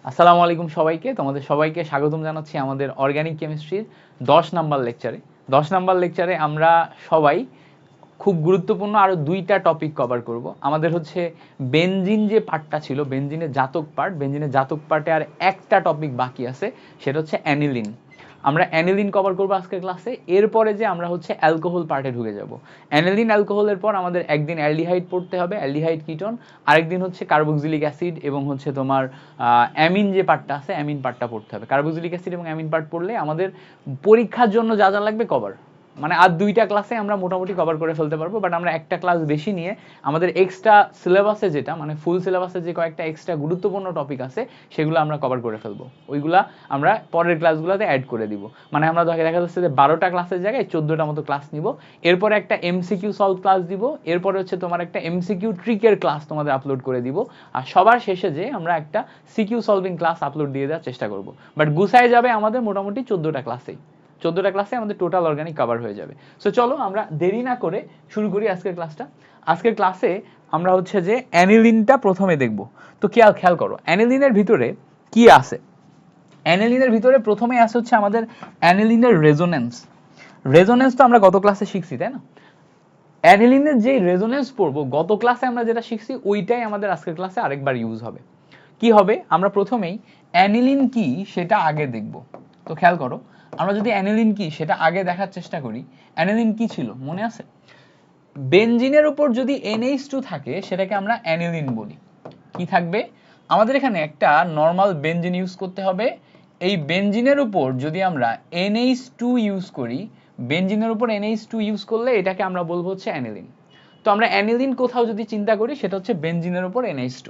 আসসালামু আলাইকুম সবাইকে, তোমাদের সবাইকে স্বাগতম জানাচ্ছি আমাদের অর্গানিক কেমিস্ট্রির 10 নাম্বার লেকচারে। 10 নাম্বার লেকচারে আমরা সবাই খুব গুরুত্বপূর্ণ আরও দুইটা টপিক কভার করব। আমাদের হচ্ছে বেনজিন যে পার্টটা ছিল, বেনজিনের জাতক পার্ট, বেনজিনের জাতক পার্টে আর একটা টপিক বাকি আছে, সেটা হচ্ছে অ্যানিলিন। আমরা অ্যানিলিন কভার করবো আজকের ক্লাসে। এরপরে যে আমরা হচ্ছে অ্যালকোহল পার্টে ঢুকে যাব। অ্যানিলিন অ্যালকোহলের পর আমাদের একদিন অ্যালডিহাইড পড়তে হবে, অ্যালডিহাইড কিটোন, আরেকদিন হচ্ছে কার্বক্সিলিক অ্যাসিড এবং হচ্ছে তোমার অ্যামিন যে পার্টটা আছে, অ্যামিন পার্টটা পড়তে হবে। কার্বক্সিলিক অ্যাসিড এবং অ্যামিন পার্ট পড়লে আমাদের পরীক্ষার জন্য যা যা লাগবে কভার, মানে আর দুইটা ক্লাসে আমরা মোটামুটি কভার করে ফেলতে পারবো। বাট আমরা একটা ক্লাস বেশি নিয়ে আমাদের এক্সট্রা সিলেবাসে যেটা, মানে ফুল সিলেবাসে যে কয়েকটা এক্সট্রা গুরুত্বপূর্ণ টপিক আছে সেগুলো আমরা কভার করে ফেলবো। ওইগুলা আমরা পরের ক্লাসগুলোতে অ্যাড করে দিব। মানে আমরা দেখা যাচ্ছে যে 12টা ক্লাসের জায়গায় 14টা মতো ক্লাস নিব। এরপরে একটা এমসিকিউ সলভ ক্লাস দিব, এরপরে হচ্ছে তোমার একটা এমসিকিউ ট্রিকের ক্লাস তোমাদের আপলোড করে দিব, আর সবার শেষে যে আমরা একটা সিকিউ সলভিং ক্লাস আপলোড দিয়ে দেওয়ার চেষ্টা করব। বাট গুছায় যাবে আমাদের মোটামুটি 14টা ক্লাসেই। 14টা ক্লাসে আমাদের টোটাল অর্গানিক কভার হয়ে যাবে। সো চলো আমরা দেরি না করে শুরু করি আজকের ক্লাসটা। আজকের ক্লাসে আমরা হচ্ছে যে অ্যানিলিনটা প্রথমে দেখব। তো খেয়াল করো অ্যানিলিনের ভিতরে কি আছে। অ্যানিলিনের ভিতরে প্রথমে আছে হচ্ছে আমাদের অ্যানিলিনের রেজোনেন্স। রেজোনেন্স তো আমরা গত ক্লাসে শিখছি, তাই না? অ্যানিলিনের যে রেজোনেন্স পড়বো, গত ক্লাসে আমরা যেটা শিখছি ওইটাই আমাদের আজকের ক্লাসে আরেকবার ইউজ হবে। কি হবে, আমরা প্রথমেই অ্যানিলিন কি সেটা আগে দেখব। তো খেয়াল করো, আমরা যদি অ্যানিলিন কি সেটা আগে দেখার চেষ্টা করি। অ্যানিলিন কি ছিল মনে আছে? বেনজিনের উপর যদি NH2 থাকে সেটাকে আমরা অ্যানিলিন বলি। কি থাকবে, আমাদের এখানে একটা নর্মাল বেনজিন ইউজ করতে হবে। এই বেনজিনের উপর যদি আমরা NH2 ইউজ করি, বেনজিনের উপর NH2 ইউজ করলে এটাকে আমরা বলবো হচ্ছে অ্যানিলিন। তো আমরা অ্যানিলিন কোথাও যদি চিন্তা করি সেটা হচ্ছে বেনজিনের উপর NH2।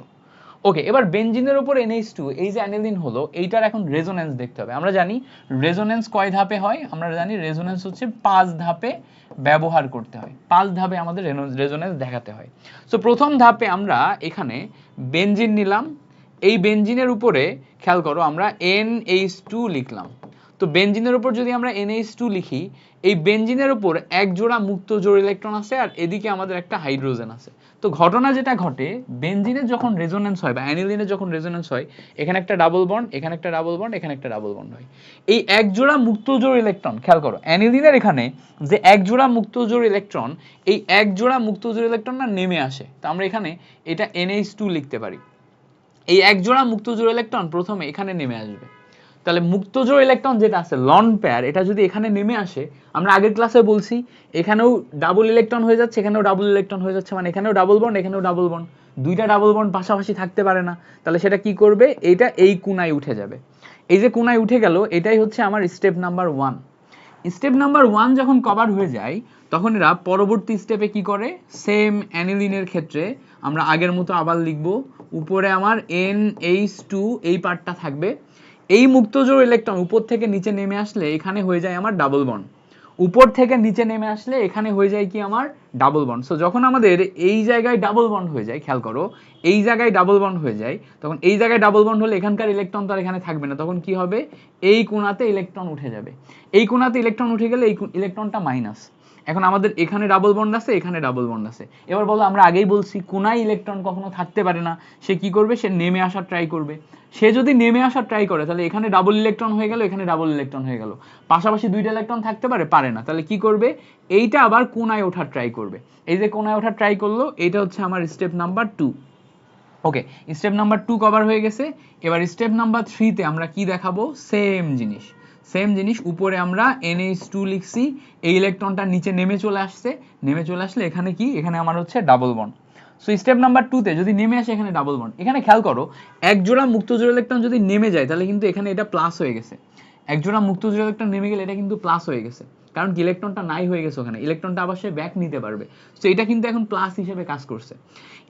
ওকে, এবার বেনজিনের উপর NH2, এই যে অ্যানিলিন হলো, এইটার এখন রেজোনেন্স দেখতে হবে। আমরা জানি রেজোনেন্স কয় ধাপে হয়, আমরা জানি রেজোনেন্স হচ্ছে 5 ধাপে ব্যবহার করতে হয়, 5 ধাপে আমাদের রেজোনেন্স দেখাতে হয়। সো প্রথম ধাপে আমরা এখানে বেনজিন নিলাম, এই বেনজিনের উপরে খেয়াল করো আমরা NH2 লিখলাম। তো বেনজিনের উপর যদি আমরা NH2 লিখি, এই বেনজিনের উপর এক জোড়া মুক্ত জোড় ইলেকট্রন আছে আর এদিকে আমাদের একটা হাইড্রোজেন আছে। তো ঘটনা যেটা ঘটে, বেনজিনের যখন রেজোনেন্স হয় বা অ্যানিলিনের যখন রেজোনেন্স হয়, এখানে একটা ডাবল বন্ড, এখানে একটা ডাবল বন্ড, এখানে একটা ডাবল বন্ড হয়। এই এক জোড়া মুক্ত জোড় ইলেকট্রন, খেয়াল করো অ্যানিলিনের এখানে যে এক জোড়া মুক্ত জোড় ইলেকট্রন, এই এক জোড়া মুক্ত জোড় ইলেকট্রন না নেমে আসে। তো আমরা এখানে এটা NH2 লিখতে পারি। এই এক জোড়া মুক্ত জোড় ইলেকট্রন প্রথমে এখানে নেমে আসবে। তাহলে মুক্ত জোড় ইলেকট্রন যেটা আছে লন পেয়ার, এটা যদি এখানে নেমে আসে, আমরা আগের ক্লাসে বলছি এখানেও ডাবল ইলেকট্রন হয়ে যাচ্ছে, এখানেও ডাবল ইলেকট্রন হয়ে যাচ্ছে, মানে এখানেও ডাবল বন্ড, এখানেও ডাবল বন্ড, দুইটা ডাবল বন্ড পাশাপাশি থাকতে পারে না। তাহলে সেটা কি করবে, এইটা এই কোণায় উঠে যাবে। এই যে কোণায় উঠে গেল, এটাই হচ্ছে আমার স্টেপ নাম্বার 1। স্টেপ নাম্বার 1 যখন কভার হয়ে যায়, তখন এরা পরবর্তী স্টেপে কি করে, সেম অ্যানিলিনের ক্ষেত্রে আমরা আগের মতো আবার লিখব। উপরে আমার NH2 এই পার্টটা থাকবে। এই মুক্তজোড় ইলেকট্রন উপর থেকে নিচে নেমে আসলে এখানে হয়ে যায় আমার ডাবল বন্ড, উপর থেকে নিচে নেমে আসলে এখানে হয়ে যায় কি আমার ডাবল বন্ড। সো যখন আমাদের এই জায়গায় ডাবল বন্ড হয়ে যায়, খেয়াল করো এই জায়গায় ডাবল বন্ড হয়ে যায়, তখন এই জায়গায় ডাবল বন্ড হলে এখানকার ইলেকট্রন তো আর এখানে থাকবে না, তখন কি হবে, এই কোণাতে ইলেকট্রন উঠে যাবে। এই কোণাতে ইলেকট্রন উঠে গেলে এই ইলেকট্রনটা মাইনাস। এখন আমাদের এখানে ডাবল বন্ড আছে, এখানে ডাবল বন্ড আছে। এবার বলো, আমরা আগেই বলছি কোণায় ইলেকট্রন কখনো থাকতে পারে না, সে কি করবে, সে নেমে আসার ট্রাই করবে। সে যদি নেমে আসার ট্রাই করে তাহলে এখানে ডাবল ইলেকট্রন হয়ে গেল, এখানে ডাবল ইলেকট্রন হয়ে গেল, পাশাপাশি দুইটা ইলেকট্রন থাকতে পারে না। তাহলে কি করবে, এইটা আবার কোণায় ওঠার ট্রাই করবে। এই যে কোণায় ওঠার ট্রাই করলো, এইটা হচ্ছে আমার স্টেপ নাম্বার 2। ওকে, স্টেপ নাম্বার 2 কভার হয়ে গেছে। এবার স্টেপ নাম্বার 3 তে আমরা কি দেখাবো, সেম জিনিস। সেম জিনিস, উপরে আমরা NH2 লিখছি, এই ইলেকট্রনটা নিচে নেমে চলে আসছে, নেমে চলে আসলে এখানে কি, এখানে আমার হচ্ছে double bond. So step number 2 তে যদি নেমে আসে এখানে ডাবল বন্ড, এখানে খেয়াল করো এক জোড়া মুক্ত জোড় ইলেকট্রন যদি নেমে যায় তাহলে কিন্তু এখানে এটা প্লাস হয়ে গেছে। এক জোড়া মুক্ত জোড় ইলেকট্রন নেমে গেলে এটা কিন্তু প্লাস হয়ে গেছে, কারণ কি ইলেকট্রনটা নাই হয়ে গেছে ওখানে, ইলেকট্রনটা আবার সে ব্যাক নিতে পারবে। সো এটা কিন্তু এখন প্লাস হিসেবে কাজ করছে।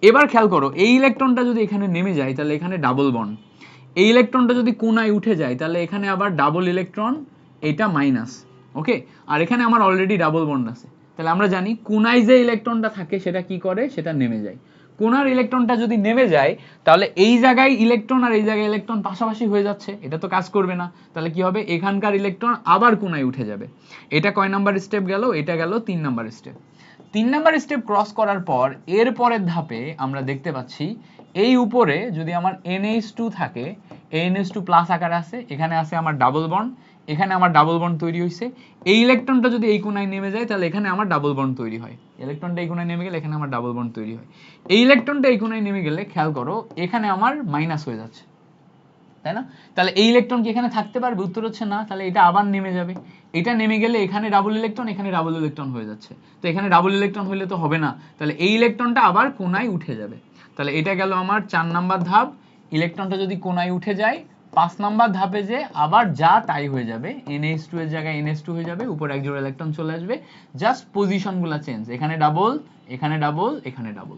এবার খেয়াল করো এই ইলেকট্রনটা যদি এখানে নেমে যায় তাহলে এখানে ডাবল বন্ড, এই ইলেকট্রনটা যদি কোণায় উঠে যায় তাহলে এখানে আবার ডাবল ইলেকট্রন, এটা মাইনাস। ওকে, আর এখানে আমার অলরেডি ডাবল বন্ড আছে। তাহলে আমরা জানি কোণায় যে ইলেকট্রনটা থাকে সেটা কি করে, সেটা নেমে যায়। কোণার ইলেকট্রনটা যদি নেমে যায় তাহলে এই জায়গায় ইলেকট্রন আর এই জায়গায় ইলেকট্রন পাশাপাশি হয়ে যাচ্ছে, এটা তো কাজ করবে না। তাহলে কি হবে, এখানকার ইলেকট্রন আবার কোণায় উঠে যাবে। এটা কয় নাম্বার স্টেপ গেল, এটা গেল 3 number step. 3 number step cross করার পর এর পরের ধাপে আমরা দেখতে পাচ্ছি এই উপরে যদি আমার NH2 থাকে, NH2 প্লাস আকারে আছে, এখানে আছে আমার ডাবল বন্ড, এখানে আমার ডাবল বন্ড তৈরি হয়েছে। এই ইলেকট্রনটা যদি এই কোণায় নেমে যায় তাহলে এখানে আমার ডাবল বন্ড তৈরি হয়, ইলেকট্রনটা এই কোণায় নেমে গেলে এখানে আমার ডাবল বন্ড তৈরি হয়। এই ইলেকট্রনটা এই কোণায় নেমে গেলে খেয়াল করো এখানে আমার মাইনাস হয়ে যাচ্ছে, তাই না? তাহলে এই ইলেকট্রন কি এখানে থাকতে পারবে? উত্তর হচ্ছে না। তাহলে এটা আবার নেমে যাবে, এটা নেমে গেলে এখানে ডাবল ইলেকট্রন, এখানে ডাবল ইলেকট্রন হয়ে যাচ্ছে, তো এখানে ডাবল ইলেকট্রন হলে তো হবে না, তাহলে এই ইলেকট্রনটা আবার কোণায় উঠে যাবে। তাহলে এটা গেল আমার 4 নাম্বার ধাপ। ইলেকট্রনটা যদি কোণায় উঠে যায়, 5 নাম্বার ধাপে যে আবার যা তাই হয়ে যাবে, NH2 এর জায়গায় NH2 হয়ে যাবে, উপরে এক জোড়া ইলেকট্রন চলে আসবে, জাস্ট পজিশনগুলো চেঞ্জ, এখানে ডাবল, এখানে ডাবল, এখানে ডাবল।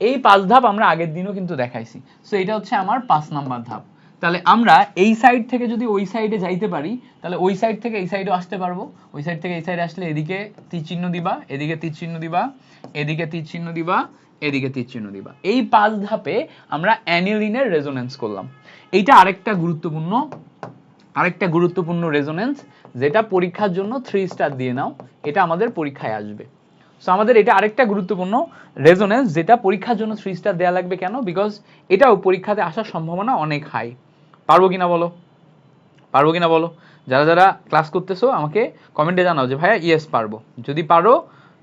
এই 5 ধাপ আমরা আগের দিনও কিন্তু দেখাইছি। সো এটা হচ্ছে আমার 5 নাম্বার ধাপ। তাহলে আমরা এই সাইড থেকে যদি ওই সাইডে যাইতে পারি, তাহলে ওই সাইড থেকে এই সাইডেও আসতে পারবো। ওই সাইড থেকে এই সাইডে আসলে এদিকে তীর চিহ্ন দিবা, এদিকে তীর চিহ্ন দিবা, এদিকে তীর চিহ্ন দিবা, এদিকে তীর চিহ্ন দিবা। এই 5 ধাপে আমরা অ্যানিলিনের রেজোনেন্স করলাম। এইটা আরেকটা গুরুত্বপূর্ণ রেজোনেন্স, যেটা পরীক্ষার জন্য 3 স্টার দিয়ে নাও, এটা আমাদের পরীক্ষায় আসবে। সো আমাদের এটা আরেকটা গুরুত্বপূর্ণ রেজোনেন্স, যেটা পরীক্ষার জন্য 3 স্টার দেওয়া লাগবে। কেন? বিকজ এটাও পরীক্ষাতে আসার সম্ভাবনা অনেক হাই। পারবো কিনা বলো, পারবো কিনা বলো? যারা যারা ক্লাস করতেছো আমাকে কমেন্টে জানাও যে ভাইয়া ইয়েস পারবো। যদি পারো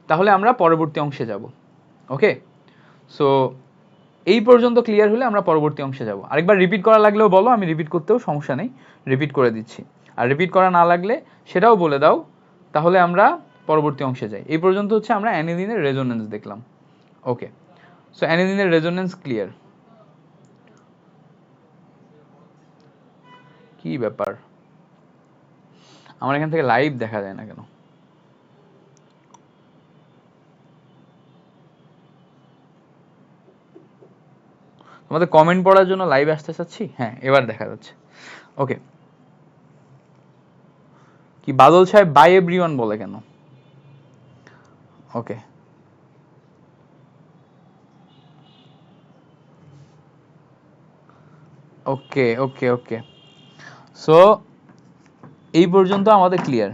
তাহলে আমরা পরবর্তী অংশে যাব। ওকে, সো এই পর্যন্ত ক্লিয়ার হলে আমরা পরবর্তী অংশে যাব। আরেকবার রিপিট করা লাগলেও বলো, আমি রিপিট করতেও সমস্যা নেই, রিপিট করে দিচ্ছি। আর রিপিট করা না লাগলে সেটাও বলে দাও, তাহলে আমরা পরবর্তী অংশে যাই। এই পর্যন্ত হচ্ছে আমরা অ্যানিলিনের রেজোনেন্স দেখলাম। ওকে, সো অ্যানিলিনের রেজোনেন্স ক্লিয়ার। কি ব্যাপার, আমার এখান থেকে লাইভ দেখা যায় না কেন? তোমাদের কমেন্ট পড়ার জন্য লাইভ আসতে চাচ্ছি। হ্যাঁ, এবার দেখা যাচ্ছে। ওকে, কি বাদল সাহেব বাই এভরিওয়ান বলে কেন? ওকে, ওকে ওকে ওকে, সো এই পর্যন্ত আমাদের ক্লিয়ার।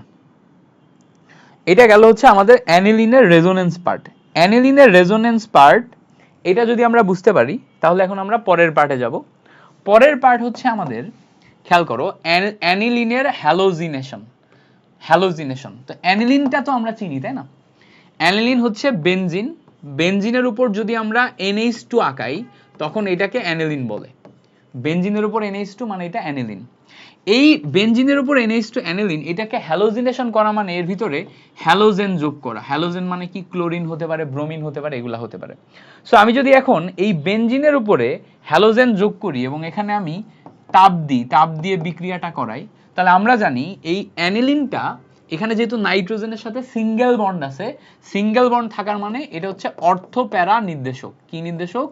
এটা গেল হচ্ছে আমাদের অ্যানিলিনের রেজোনেন্স পার্ট। অ্যানিলিনের রেজোনেন্স পার্ট এটা যদি আমরা বুঝতে পারি, তাহলে এখন আমরা পরের পার্টে যাব। পরের পার্ট হচ্ছে আমাদের, খেয়াল করো, অ্যানিলিনের হ্যালোজিনেশন। হ্যালোজিনেশন, তো অ্যানিলিনটা তো আমরা চিনি, তাই না? অ্যানিলিন হচ্ছে বেনজিন, বেনজিনের উপর যদি আমরা NH2 আঁকাই তখন এটাকে অ্যানিলিন বলে। বেনজিনের উপর NH2 মানে এটা অ্যানিলিন। এই বেনজিনের উপর NH2 অ্যানিলিন, এটাকে হ্যালোজিনেশন করা মানে এর ভিতরে হ্যালোজেন যোগ করা। হ্যালোজেন মানে কি? ক্লোরিন হতে পারে, ব্রোমিন হতে পারে, এগুলা হতে পারে। সো আমি যদি এখন এই বেনজিনের উপরে হ্যালোজেন যোগ করি এবং এখানে আমি তাপ দিই, তাপ দিয়ে বিক্রিয়াটা করাই, তাহলে আমরা জানি এই অ্যানিলিনটা, এখানে যেহেতু নাইট্রোজেনের সাথে সিঙ্গেল বন্ড আছে, সিঙ্গেল বন্ড থাকার মানে এটা হচ্ছে অর্থ প্যারা নির্দেশক। কি নির্দেশক?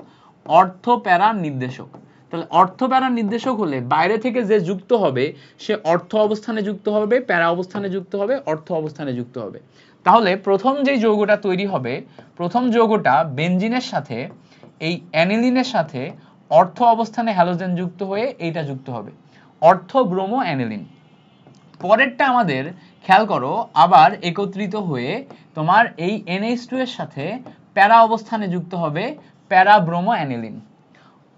অর্থ প্যারা নির্দেশক। তাহলে অর্থ প্যারা নির্দেশক হলে বাইরে থেকে যে যুক্ত হবে সে অর্থ অবস্থানে যুক্ত হবে, প্যারা অবস্থানে যুক্ত হবে, অর্থ অবস্থানে যুক্ত হবে। তাহলে প্রথম যে যৌগটা তৈরি হবে, প্রথম যৌগটা বেনজিনের সাথে এই অ্যানিলিনের সাথে অর্থ অবস্থানে হ্যালোজেন যুক্ত হয়ে এইটা যুক্ত হবে, অর্থ ব্রোমো অ্যানিলিন। পরেরটা আমাদের খেয়াল করো, আবার একত্রিত হয়ে তোমার এই NH2 এর সাথে প্যারা অবস্থানে যুক্ত হবে, প্যারা ব্রোমো অ্যানিলিন।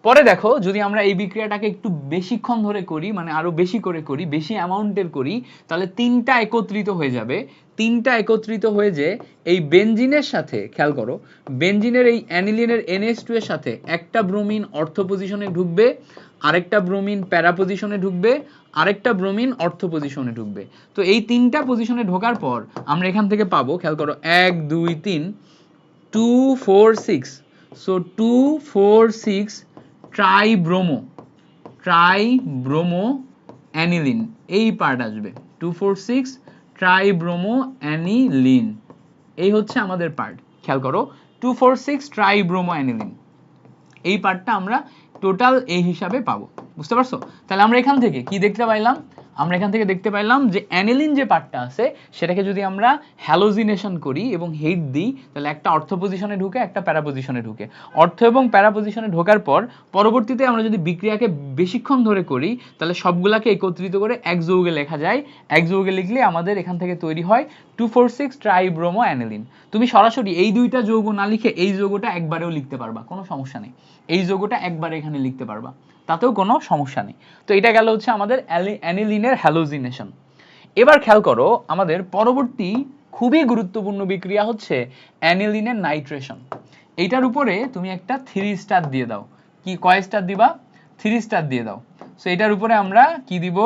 পরে দেখো, যদি আমরা এই বিক্রিয়াটাকে একটু বেশিক্ষণ ধরে করি, মানে আরো বেশি করে করি, বেশি অ্যামাউন্টের করি, তাহলে তিনটা একত্রিত হয়ে যাবে। তিনটা একত্রিত হয়ে যে এই বেনজিনের সাথে, খেয়াল করো, বেনজিনের এই অ্যানিলিনের NH2 এর সাথে একটা ব্রোমিন অর্থ পজিশনে ঢুকবে, আরেকটা ব্রোমিন প্যারা পজিশনে ঢুকবে, আরেকটা ব্রোমিন অর্থ পজিশনে ঢুকবে। তো এই তিনটা পজিশনে ঢোকার পর আমরা এখান থেকে পাবো, খেয়াল করো, 1 2 3 2 4 6। সো 2 4 6 ট্রাইব্রোমো, ট্রাইব্রোমো অ্যানিলিন, এই পার্ট আসবে 246 ট্রাইব্রোমো অ্যানিলিন। এই হচ্ছে আমাদের পার্ট। খেয়াল করো, 246 ট্রাইব্রোমো অ্যানিলিন, এই পার্টটা আমরা টোটাল এই হিসাবে পাবো। বুঝতে পারছো? তাহলে আমরা এখান থেকে কি দেখতে পাইলাম? আমরা এখান থেকে দেখতে পাইলাম যে অ্যানিলিন যে পার্টটা আছে সেটাকে যদি আমরা হ্যালোজিনেশন করি এবং হিট দিই, তাহলে একটা অর্থ পজিশনে ঢুকে, একটা প্যারা পজিশনে ঢুকে। অর্থ এবং প্যারা পজিশনে ঢোকার পর পরবর্তীতে আমরা যদি বিক্রিয়াকে বেশিক্ষণ ধরে করি, তাহলে সবগুলাকে একত্রিত করে এক যৌগে লেখা যায়। এক যৌগে লিখলে আমাদের এখান থেকে তৈরি হয় 246 ট্রাইব্রোমো অ্যানিলিন। তুমি সরাসরি এই দুইটা যৌগ না লিখে এই যৌগটা একবারেও লিখতে পারবা, কোনো সমস্যা নেই। এই যৌগটা একবারে এখানে লিখতে পারবা। তাতেও কোনো সমস্যা নেই। তো এটা গেল হচ্ছে আমাদের অ্যানিলিনের হ্যালোজিনেশন। এবার খেয়াল করো আমাদের পরবর্তী খুবই গুরুত্বপূর্ণ বিক্রিয়া হচ্ছে অ্যানিলিনের নাইট্রেশন। এইটার উপরে তুমি একটা 3 স্টার দিয়ে দাও। কি কয় স্টার দিবা? 3 স্টার দিয়ে দাও। সো এটার উপরে আমরা কি দিব?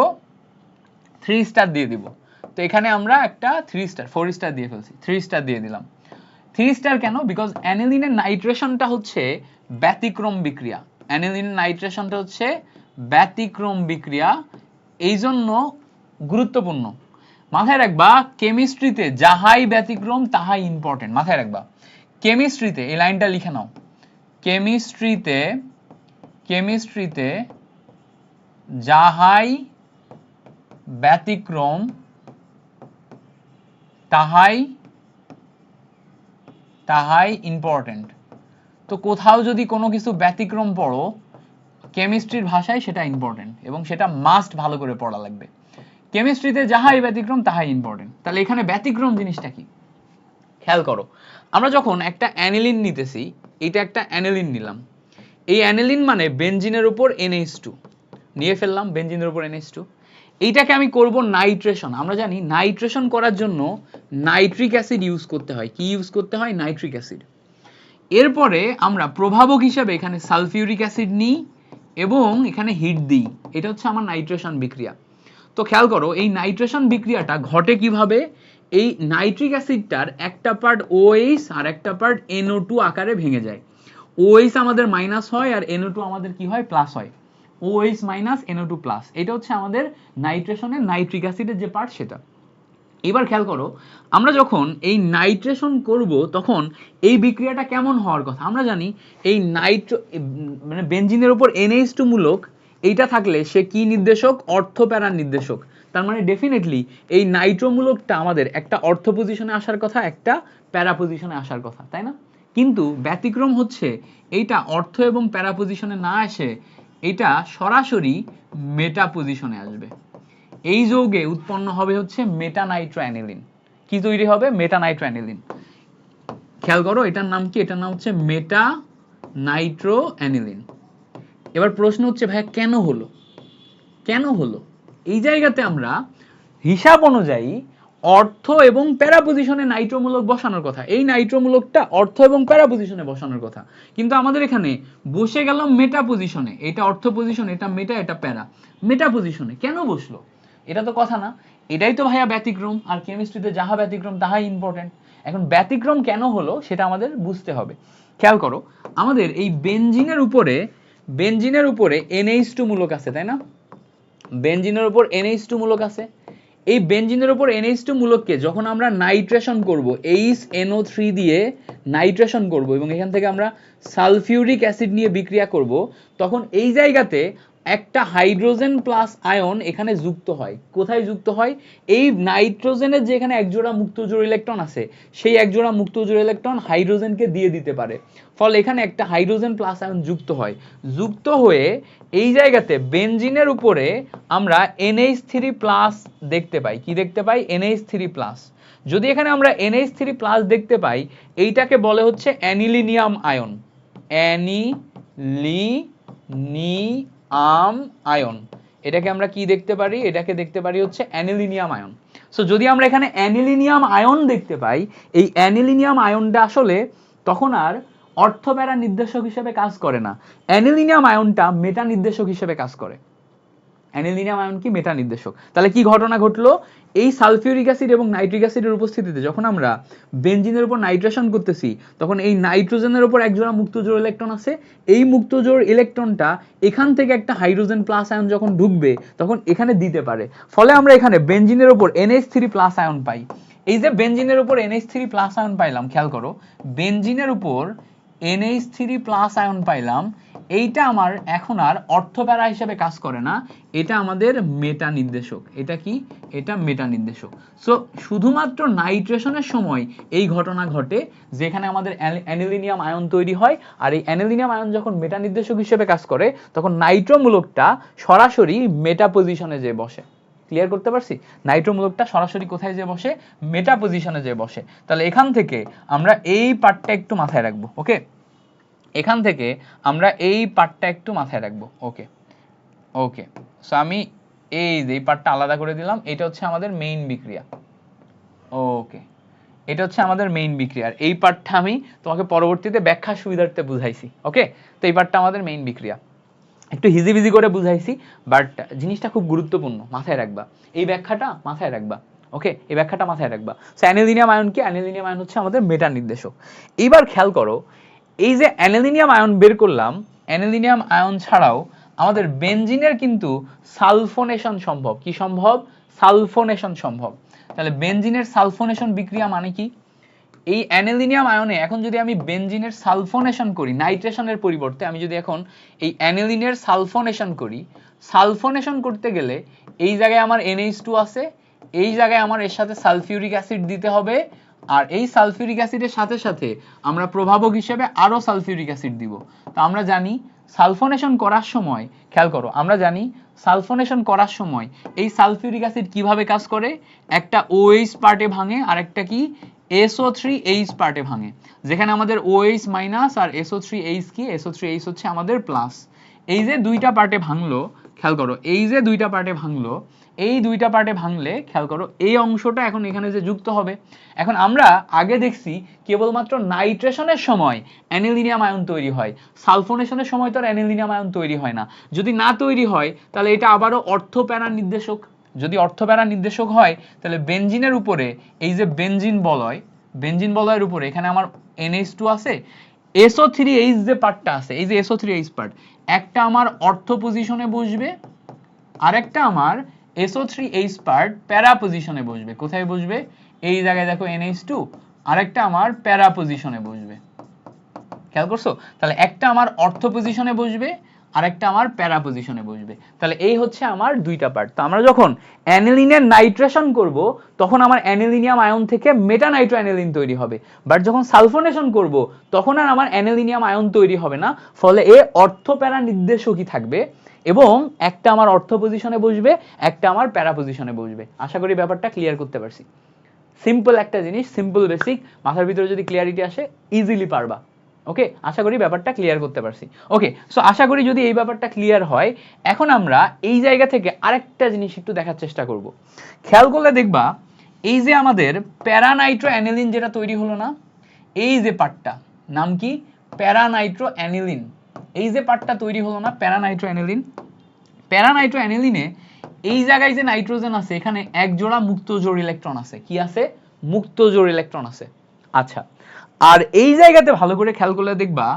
3 স্টার দিয়ে দিব। তো এখানে আমরা একটা 3 স্টার 4 স্টার দিয়ে ফেলছি, 3 স্টার দিয়ে দিলাম। 3 স্টার কেন? বিকজ অ্যানিলিনের নাইট্রেশনটা হচ্ছে ব্যতিক্রম বিক্রিয়া। অ্যানিলিনের নাইট্রেশনটা হচ্ছে ব্যতিক্রম বিক্রিয়া, এই জন্য গুরুত্বপূর্ণ। মাথায় রাখবা কেমিস্ট্রিতে যাহাই ব্যতিক্রম তাহাই ইম্পর্টেন্ট। মাথায় রাখবা কেমিস্ট্রিতে, এই লাইনটা লিখে নাও, কেমিস্ট্রিতে কেমিস্ট্রিতে যাহাই ব্যতিক্রম তাহাই তাহাই ইম্পর্টেন্ট। তো কোথাও যদি কোনো কিছু ব্যতিক্রম পড়ো কেমিস্ট্রির ভাষায় সেটা ইম্পর্টেন্ট এবং সেটা মাস্ট ভালো করে পড়া লাগবে। কেমিস্ট্রিতে যাহাই ব্যতিক্রম তাহাই ইম্পর্টেন্ট। তাহলে এখানে ব্যতিক্রম জিনিসটা কি খেয়াল করো। আমরা যখন একটা অ্যানিলিন নিতেছি, এটা একটা অ্যানিলিন নিলাম, এই অ্যানিলিন মানে বেনজিনের উপর NH2 নিয়ে ফেললাম, বেনজিনের উপর NH2, এইটাকে আমি করব নাইট্রেশন। আমরা জানি নাইট্রেশন করার জন্য নাইট্রিক অ্যাসিড ইউজ করতে হয়। কি ইউজ করতে হয়? Nitric acid. এরপরে আমরা প্রভাবক হিসেবে এখানে সালফিউরিক অ্যাসিড নিই এবং এখানে হিট দিই। এটা হচ্ছে আমার নাইট্রেশন বিক্রিয়া। তো খেয়াল করো এই নাইট্রেশন বিক্রিয়াটা ঘটে কিভাবে? এই নাইট্রিক অ্যাসিডটার একটা পার্ট OH আর একটা পার্ট NO2 আকারে ভেঙে যায়। OH আমাদের মাইনাস হয় আর NO2 আমাদের কি হয়? প্লাস হয়। OH মাইনাস NO2 প্লাস, এটা হচ্ছে আমাদের নাইট্রেশনের নাইট্রিক অ্যাসিডের যে পার্ট সেটা। এবার খেয়াল করো আমরা যখন এই নাইট্রেশন করব তখন এই বিক্রিয়াটা কেমন হওয়ার কথা? আমরা জানি এই মানে বেনজিনের উপর NH2 মূলক এইটা থাকলে সে কি নির্দেশক? অর্থ প্যারার নির্দেশক। তার মানে ডেফিনেটলি এই নাইট্রো মূলকটা আমাদের একটা অর্থ পজিশনে আসার কথা, একটা প্যারা পজিশনে আসার কথা, তাই না? কিন্তু ব্যতিক্রম হচ্ছে এইটা অর্থ এবং প্যারা পজিশনে না এসে এটা সরাসরি মেটা পজিশনে আসবে। এই যৌগে উৎপন্ন হবে হচ্ছে মেটানাইট্রোঅ্যানিলিন। কি তৈরি হবে? মেটানাইট্রোঅ্যানিলিন। খেয়াল করো এটার নাম কি? এটার নাম হচ্ছে মেটানাইট্রোঅ্যানিলিন। এবার প্রশ্ন হচ্ছে ভাইয়া কেন হলো? কেন হলো? এই জায়গাতে আমরা হিসাব অনুযায়ী অর্থ এবং প্যারা পজিশনে নাইট্রোমূলক বসানোর কথা, এই নাইট্রোমূলকটা অর্থ এবং প্যারা পজিশনে বসানোর কথা, কিন্তু আমাদের এখানে বসে গেল মেটা পজিশনে। এটা অর্থ পজিশন, এটা মেটা, এটা প্যারা। মেটা পজিশনে কেন বসলো? এটা তো কথা না। এটাই তো ভাইয়া ব্যতিক্রম, আর কেমিস্ট্রিতে যাহা ব্যতিক্রম তাহাই ইম্পর্টেন্ট। এখন ব্যতিক্রম কেন হলো সেটা আমাদের বুঝতে হবে। খেয়াল করো আমাদের এই বেনজিনের উপরে NH2 মূলক আছে, তাই না? বেনজিনের উপর NH2 মূলক আছে। এই বেনজিনের উপর NH2 মূলককে যখন আমরা নাইট্রেশন করব, HNO3 দিয়ে নাইট্রেশন করব এবং এখান থেকে আমরা সালফিউরিক অ্যাসিড নিয়ে বিক্রিয়া করব, তখন এই জায়গাতে একটা হাইড্রোজেন প্লাস আয়ন এখানে যুক্ত হয়। কোথায় যুক্ত হয়? এই নাইট্রোজেনের যে এখানে একজোড়া মুক্ত জোড় ইলেকট্রন আছে, সেই একজোড়া মুক্ত জোড় ইলেকট্রন হাইড্রোজেনকে দিয়ে দিতে পারে। ফলে এখানে একটা হাইড্রোজেন প্লাস আয়ন যুক্ত হয়। যুক্ত হয়ে এই জায়গাতে বেনজিনের উপরে আমরা NH3 প্লাস দেখতে পাই। কি দেখতে পাই? NH3 plus. যদি এখানে আমরা NH3 প্লাস দেখতে পাই, এইটাকে বলে হচ্ছে অ্যানিলিনিয়াম আয়ন। অ্যানিলিনিয়াম আয়ন, এটাকে আমরা কি দেখতে পারি? এটাকে দেখতে পারি হচ্ছে অ্যানিলিনিয়াম আয়ন। সো যদি আমরা এখানে অ্যানিলিনিয়াম আয়ন দেখতে পাই, এই অ্যানিলিনিয়াম আয়নটা আসলে তখন আর অর্থ প্যারা নির্দেশক হিসেবে কাজ করে না। অ্যানিলিনিয়াম আয়নটা মেটা নির্দেশক হিসেবে কাজ করে। অ্যানিলিনিয়াম আয়ন কি? মেটা নির্দেশক। তাহলে কি ঘটনা ঘটলো? এই সালফিউরিক অ্যাসিড এবং নাইট্রিক অ্যাসিডের উপস্থিতিতে যখন আমরা বেনজিনের উপর নাইট্রেশন করতেছি, তখন এই নাইট্রোজেনের উপর একজোড়া মুক্ত জোড় ইলেকট্রন আছে। এই মুক্ত জোড় ইলেকট্রনটা এখান থেকে একটা হাইড্রোজেন প্লাস আয়ন যখন ঢুকবে তখন এখানে দিতে পারে। ফলে আমরা এখানে বেনজিনের উপর NH3 প্লাস আয়ন পাই। এই যে বেনজিনের উপর NH3 প্লাস আয়ন পাইলাম, খেয়াল করো বেনজিনের উপর NH3 প্লাস আয়ন পাইলাম, এইটা আমার এখন আর অর্থ প্যারা হিসেবে কাজ করে না, এটা আমাদের মেটা নির্দেশক। এটা কি? এটা মেটা নির্দেশক। সো শুধুমাত্র নাইট্রেশনের সময় এই ঘটনা ঘটে যেখানে আমাদের অ্যানিলিনিয়াম আয়ন তৈরি হয়, আর এই অ্যানিলিনিয়াম আয়ন যখন মেটা নির্দেশক হিসেবে কাজ করে তখন নাইট্রো মূলকটা সরাসরি মেটা পজিশনে যেয়ে বসে। ক্লিয়ার করতে পারছি? নাইট্রো মূলকটা সরাসরি কোথায় যেয়ে বসে? মেটা পজিশনে যেয়ে বসে। তাহলে এখান থেকে আমরা এই পার্টটা একটু মাথায় রাখবো। ওকে, এখান থেকে আমরা এই পার্টটা একটু মাথায় রাখবো। ওকে, ওকে, সো আমি এই পার্টটা আলাদা করে দিলাম, এটা হচ্ছে আমাদের মেইন বিক্রিয়া। ওকে, এটা হচ্ছে আমাদের মেইন বিক্রিয়া, আর এই পার্টটা আমি তোমাকে পরবর্তীতে ব্যাখ্যা সুবিধার্থে বুঝাইছি। ওকে, তো এই পার্টটা আমাদের মেইন বিক্রিয়া, একটু হিজিবিজি করে বুঝাইছি, বাট জিনিসটা খুব গুরুত্বপূর্ণ, মাথায় রাখবা এই ব্যাখ্যাটা, মাথায় রাখবা। ওকে, এই ব্যাখ্যাটা মাথায় রাখবা। সো অ্যানিলিনিয়াম আয়ন কি? অ্যানিলিনিয়াম আয়ন হচ্ছে আমাদের মেটা নির্দেশক। এইবার খেয়াল করো, এই যে অ্যানিলিনিয়াম আয়ন বের করলাম, অ্যানিলিনিয়াম আয়ন ছাড়াও আমাদের বেনজিনের কিন্তু সালফোনেশন সম্ভব। কি সম্ভব? সালফোনেশন সম্ভব। তাহলে বেনজিনের সালফোনেশন বিক্রিয়া মানে কি? এই অ্যানিলিনিয়াম আয়নে এখন যদি আমি বেনজিনের সালফোনেশন করি, নাইট্রেশনের পরিবর্তে আমি যদি এখন এই অ্যানিলিনের সালফোনেশন করি, সালফোনেশন করতে গেলে এই জায়গায় আমার NH2 আছে, এই জায়গায় আমার এর সাথে সালফিউরিক অ্যাসিড দিতে হবে, আর এই সালফিউরিক অ্যাসিডের সাথে সাথে আমরা প্রভাবক হিসেবে আরো সালফিউরিক অ্যাসিড দিব। তো আমরা জানি সালফোনেশন করার সময়, খেয়াল করো, আমরা জানি সালফোনেশন করার সময় এই সালফিউরিক অ্যাসিড কিভাবে কাজ করে, একটা OH পার্টে ভাঙে আর একটা কি SO3H পার্টে ভাঙে, যেখানে আমাদের OH মাইনাস আর SO3H কি, SO3H হচ্ছে আমাদের প্লাস। এই যে দুইটা পার্টে ভাঙলো, খেয়াল করো, এই যে দুইটা পার্টে ভাঙলো, এই দুইটা পার্টে ভাঙলে খেয়াল করো এই অংশটা এখন এখানে যে যুক্ত হবে। এখন আমরা আগে দেখছি কেবলমাত্র নাইট্রেশনের সময় অ্যানিলিনিয়াম আয়ন তৈরি হয়, সালফোনেশনের সময় তো আর অ্যানিলিনিয়াম আয়ন তৈরি হয় না। যদি না তৈরি হয় তাহলে এটা আবারও অর্থপ্যারা নির্দেশক। যদি অর্থপ্যারা নির্দেশক হয় তাহলে বেনজিনের উপরে এই যে বেনজিন বলয়, বেনজিন বলয়ের উপরে এখানে আমার NH2 আছে, SO3H যে পার্টটা আছে, এই যে SO3H পার্ট, একটা আমার অর্থ পজিশনে বসবে, আরেকটা আমার SO3H পার্ট প্যারা পজিশনে বসবে। কোথায় বসবে? এই জায়গায় দেখো NH2, আরেকটা আমার প্যারা পজিশনে বসবে। খেয়াল করছো? তাহলে একটা আমার অর্থ পজিশনে বসবে, আরেকটা আমার প্যারা পজিশনে বসবে। তাহলে এই হচ্ছে আমার দুইটা পার্ট। তো আমরা যখন অ্যানিলিনের নাইট্রেশন করব তখন আমার অ্যানিলিনিয়াম আয়ন থেকে মেটা নাইট্রো অ্যানিলিন তৈরি হবে, বাট যখন সালফোনেশন করব তখন আর আমার অ্যানিলিনিয়াম আয়ন তৈরি হবে না। ফলে এ অর্থ প্যারা নির্দেশকই থাকবে, এবং একটা আমার অর্থ পজিশনে বসবে, একটা আমার প্যারা পজিশনে বসবে। আশা করি ব্যাপারটা ক্লিয়ার করতে পারছি। সিম্পল একটা জিনিস, সিম্পল বেসিক, মাথার ভিতরে যদি ক্লিয়ারিটি আসে ইজিলি পারবা। ওকে, আশা করি ব্যাপারটা ক্লিয়ার করতে পারছি। ওকে, সো আশা করি যদি এই ব্যাপারটা ক্লিয়ার হয়, এখন আমরা এই জায়গা থেকে আরেকটা জিনিস একটু দেখার চেষ্টা করব। খেয়াল করলে দেখবা এই যে আমাদের প্যারানাইট্রো অ্যানিলিন যেটা তৈরি হলো না, এই যে পার্টটা নাম কি? প্যারানাইট্রো অ্যানিলিন। এই যে পার্টটা তৈরি হলো না, প্যারানাইট্রো অ্যানিলিন, প্যারানাইট্রো অ্যানিলিনে এই জায়গায় যে নাইট্রোজেন আছে এখানে এক জোড়া মুক্ত জোড় ইলেকট্রন আছে। কি আছে? মুক্ত জোড় ইলেকট্রন আছে। আচ্ছা, আর এই জায়গাতে ভালো করে খেয়াল করলে দেখবা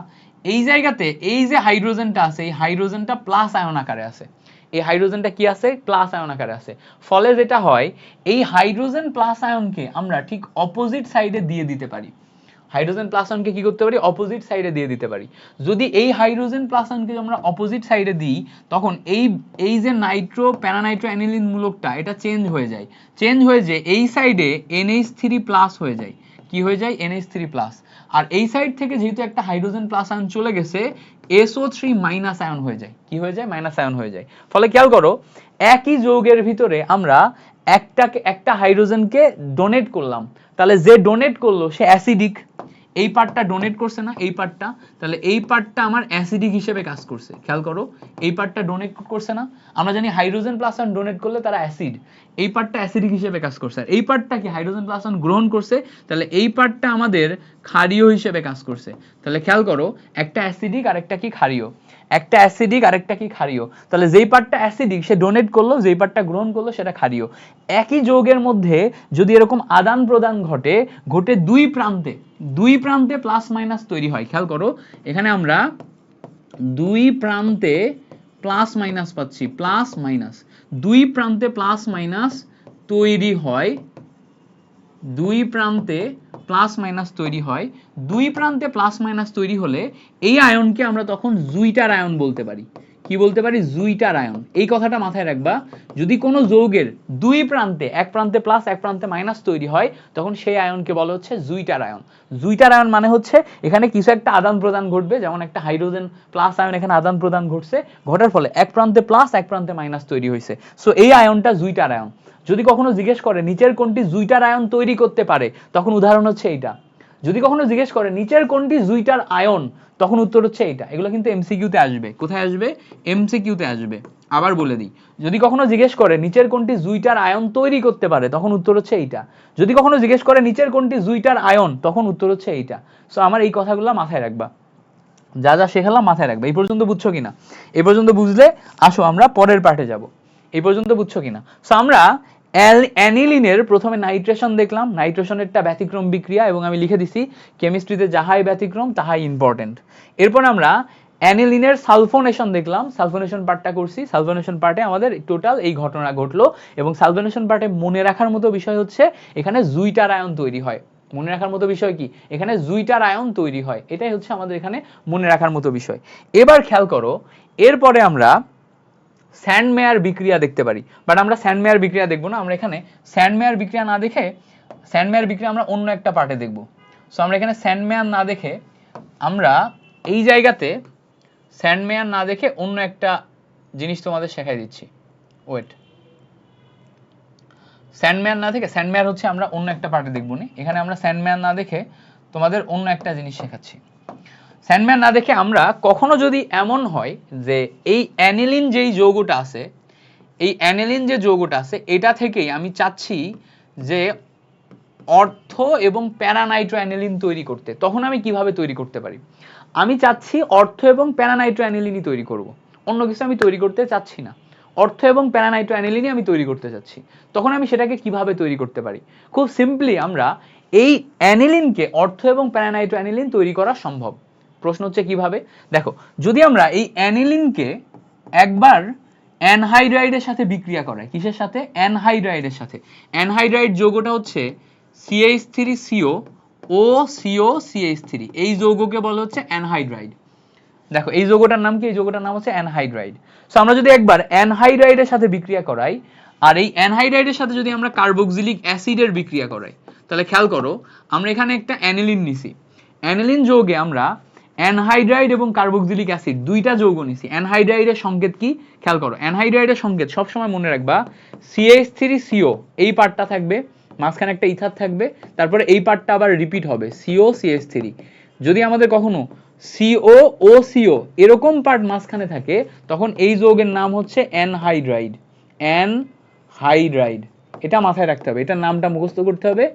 এই জায়গাতে এই যে হাইড্রোজেনটা আছে, এই হাইড্রোজেনটা প্লাস আয়ন আকারে আছে। এই হাইড্রোজেনটা কি আছে? প্লাস আয়ন আকারে আছে। ফলে যেটা হয়, এই হাইড্রোজেন প্লাস আয়নকে আমরা ঠিক অপোজিট সাইডে দিয়ে দিতে পারি। হাইড্রোজেন প্লাস আয়নকে কি করতে পারি? অপোজিট সাইডে দিয়ে দিতে পারি। যদি এই হাইড্রোজেন প্লাস আয়নকে আমরা অপোজিট সাইডে দিই তখন এই যে নাইট্রো প্যারানাইট্রো অ্যানিলিন মূলকটা এটা চেঞ্জ হয়ে যায়। চেঞ্জ হয়ে যে এই সাইডে NH3 প্লাস হয়ে যায়। কি হয়ে যায়? NH3 plus. আর এই সাইড থেকে যেহেতু একটা হাইড্রোজেন প্লাস আয়ন চলে গেছে, SO3 মাইনাস আয়ন হয়ে যায়। কি হয়ে যায়? মাইনাস আয়ন হয়ে যায়। ফলে খেয়াল করো একই যৌগের ভিতরে আমরা একটা হাইড্রোজেনকে ডোনেট করলাম, তাহলে যে ডোনেট করলো সে অ্যাসিডিক। এই পার্টটা ডোনেট করছে না, এই পার্টটা, তাহলে এই পার্টটা আমার অ্যাসিডিক হিসেবে কাজ করছে। খেয়াল করো এই পার্টটা ডোনেট করছে না, আমরা জানি হাইড্রোজেন প্লাস আয়ন ডোনেট করলে তারা অ্যাসিড, এই পার্টটা অ্যাসিডিক হিসেবে কাজ করছে। আর এই পার্টটা কি? হাইড্রোজেন প্লাস আয়ন গ্রহণ করছে, তাহলে এই পার্টটা আমাদের ক্ষারীয় হিসেবে কাজ করছে। তাহলে খেয়াল করো একটা অ্যাসিডিক আর একটা কি ক্ষারীয়, একটা অ্যাসিডিক আর একটা কি ক্ষারীয়। তাহলে যেই পার্টটা অ্যাসিডিক সে ডোনেট করলো, যেই পার্টটা গ্রহণ করলো সেটা ক্ষারীয়। একই যৌগের মধ্যে যদি এরকম আদান প্রদান ঘটে, ঘটে দুই প্রান্তে প্লাস মাইনাস তৈরি হয়। খেয়াল করো এখানে আমরা দুই প্রান্তে প্লাস মাইনাস পাচ্ছি, প্লাস মাইনাস, দুই প্রান্তে প্লাস মাইনাস তৈরি হয়, দুই প্রান্তে প্লাস মাইনাস তৈরি হয়। দুই প্রান্তে প্লাস মাইনাস তৈরি হলে এই আয়নকে আমরা তখন জুইটার আয়ন বলতে পারি। কি বলতে পারি? জুইটার আয়ন। এই কথাটা মাথায় রাখবা, যদি কোনো যৌগের দুই প্রান্তে, এক প্রান্তে প্লাস এক প্রান্তে মাইনাস তৈরি হয় তখন সেই আয়নকে বলা হচ্ছে জুইটার আয়ন। জুইটার আয়ন মানে হচ্ছে এখানে কিছু একটা আদান প্রদান ঘটবে, যেমন একটা হাইড্রোজেন প্লাস আয়ন এখানে আদান প্রদান ঘটছে, ঘটার ফলে এক প্রান্তে প্লাস এক প্রান্তে মাইনাস তৈরি হয়েছে। সো এই আয়নটা জুইটার আয়ন। যদি কখনো জিজ্ঞেস করে নিচের কোনটি জুইটার আয়ন তৈরি করতে পারে, তখন উদাহরণ হচ্ছে এইটা। যদি কখনো জিজ্ঞেস করে নিচের কোনটি জুইটার আয়ন, তখন উত্তর হচ্ছে এইটা। এগুলো কিন্তু এমসিকিউতে আসবে। কোথায় আসবে? এমসিকিউতে আসবে। আবার বলে দিই, যদি কখনো জিজ্ঞেস করে নিচের কোনটি জুইটার আয়ন তৈরি করতে পারে, তখন উত্তর হচ্ছে এইটা। যদি কখনো জিজ্ঞেস করে নিচের কোনটি জুইটার আয়ন, তখন উত্তর হচ্ছে এইটা। সো আমার এই কথাগুলো মাথায় রাখবা, যা যা শেখালাম মাথায় রাখবে। এই পর্যন্ত বুঝছো কিনা? এই পর্যন্ত বুঝলে আসো আমরা পরের পার্টে যাব। এই পর্যন্ত বুঝছো কিনা? সো আমরা অ্যানিলিনের প্রথমে নাইট্রেশন দেখলাম, নাইট্রেশনেরটা ব্যতিক্রম বিক্রিয়া, এবং আমি লিখে দিছি কেমিস্ট্রিতে যাহাই ব্যতিক্রম তাহাই ইম্পর্টেন্ট। এরপর আমরা অ্যানিলিনের সালফোনেশন দেখলাম, সালফোনেশন পার্টটা করছি। সালফোনেশন পার্টে আমাদের টোটাল এই ঘটনা ঘটলো, এবং সালফোনেশন পার্টে মনে রাখার মতো বিষয় হচ্ছে এখানে জুইটার আয়ন তৈরি হয়। মনে রাখার মতো বিষয় কি? এখানে জুইটার আয়ন তৈরি হয়, এটাই হচ্ছে আমাদের এখানে মনে রাখার মতো বিষয়। এবার খেয়াল করো, এরপরে আমরা স্যান্ডমেয়ার বিক্রিয়া দেখতে পারি, বাট আমরা স্যান্ডমেয়ার বিক্রিয়া দেখবো না। আমরা এখানে স্যান্ডমেয়ার বিক্রিয়া না দেখে স্যান্ডমেয়ার বিক্রিয়া আমরা অন্য একটা পার্টে দেখবো। সো আমরা এখানে স্যান্ডমেয়ার না দেখে আমরা এই জায়গাতে স্যান্ডমেয়ার না দেখে অন্য একটা জিনিস তোমাদের শেখাই দিচ্ছি। ওয়েট, স্যান্ডমেয়ার না দেখে, স্যান্ডমেয়ার হচ্ছে আমরা অন্য একটা পার্টে দেখবো না, এখানে আমরা স্যান্ডমেয়ার না দেখে তোমাদের অন্য একটা জিনিস শেখাচ্ছি। স্যান্ডমেয়ার না দেখে আমরা কখনো যদি এমন হয় যে এই অ্যানিলিন যেই যৌগটা আছে, এই অ্যানিলিন যে যৌগটা আছে এটা থেকেই আমি চাচ্ছি যে অর্থ এবং প্যারানাইট্রো অ্যানিলিন তৈরি করতে, তখন আমি কিভাবে তৈরি করতে পারি? আমি চাচ্ছি অর্থ এবং প্যারানাইট্রো অ্যানিলিনই তৈরি করব, অন্য কিছু আমি তৈরি করতে চাচ্ছি না, অর্থ এবং প্যারানাইট্রো অ্যানিলিনই আমি তৈরি করতে চাচ্ছি। তখন আমি সেটাকে কিভাবে তৈরি করতে পারি? খুব সিম্পলি আমরা এই অ্যানিলিনকে অর্থ এবং প্যারানাইট্রো অ্যানিলিন তৈরি করা সম্ভব। প্রশ্ন হচ্ছে কিভাবে? দেখো, যদি আমরা এই অ্যানিলিনকে একবার অ্যানহাইড্রাইডের সাথে বিক্রিয়া করাই, কিসের সাথে? অ্যানহাইড্রাইডের সাথে। অ্যানহাইড্রাইড যৌগটা হচ্ছে CH3CO ও CO CH3, এই যৌগকে বলা হচ্ছে অ্যানহাইড্রাইড। দেখো এই যৌগটার নাম কি? এই যৌগটার নাম হচ্ছে অ্যানহাইড্রাইড। সো আমরা যদি একবার অ্যানহাইড্রাইডের সাথে বিক্রিয়া করাই, আর এই অ্যানহাইড্রাইডের সাথে যদি আমরা কার্বক্সিলিক অ্যাসিডের বিক্রিয়া করাই, তাহলে খেয়াল করো আমরা এখানে একটা অ্যানিলিন নিছি। অ্যানিলিন যৌগে আমরা অ্যানহাইড্রাইড এবং কার্বক্সিলিক অ্যাসিড দুইটা যৌগ নিছি। অ্যানহাইড্রাইডের সংকেত কি? খেয়াল করো, অ্যানহাইড্রাইডের সংকেত সবসময় মনে রাখবা CH3CO, এই পার্টটা থাকবে, মাঝখানে একটা ইথার থাকবে, তারপরে এই পার্টটা আবার রিপিট হবে CO CH3। যদি আমাদের কখনো CO ও CO এরকম পার্ট মাঝখানে থাকে, তখন এই যৌগের নাম হচ্ছে অ্যানহাইড্রাইড। অ্যানহাইড্রাইড, এটা মাথায় রাখতে হবে, এটার নামটা মুখস্থ করতে হবে।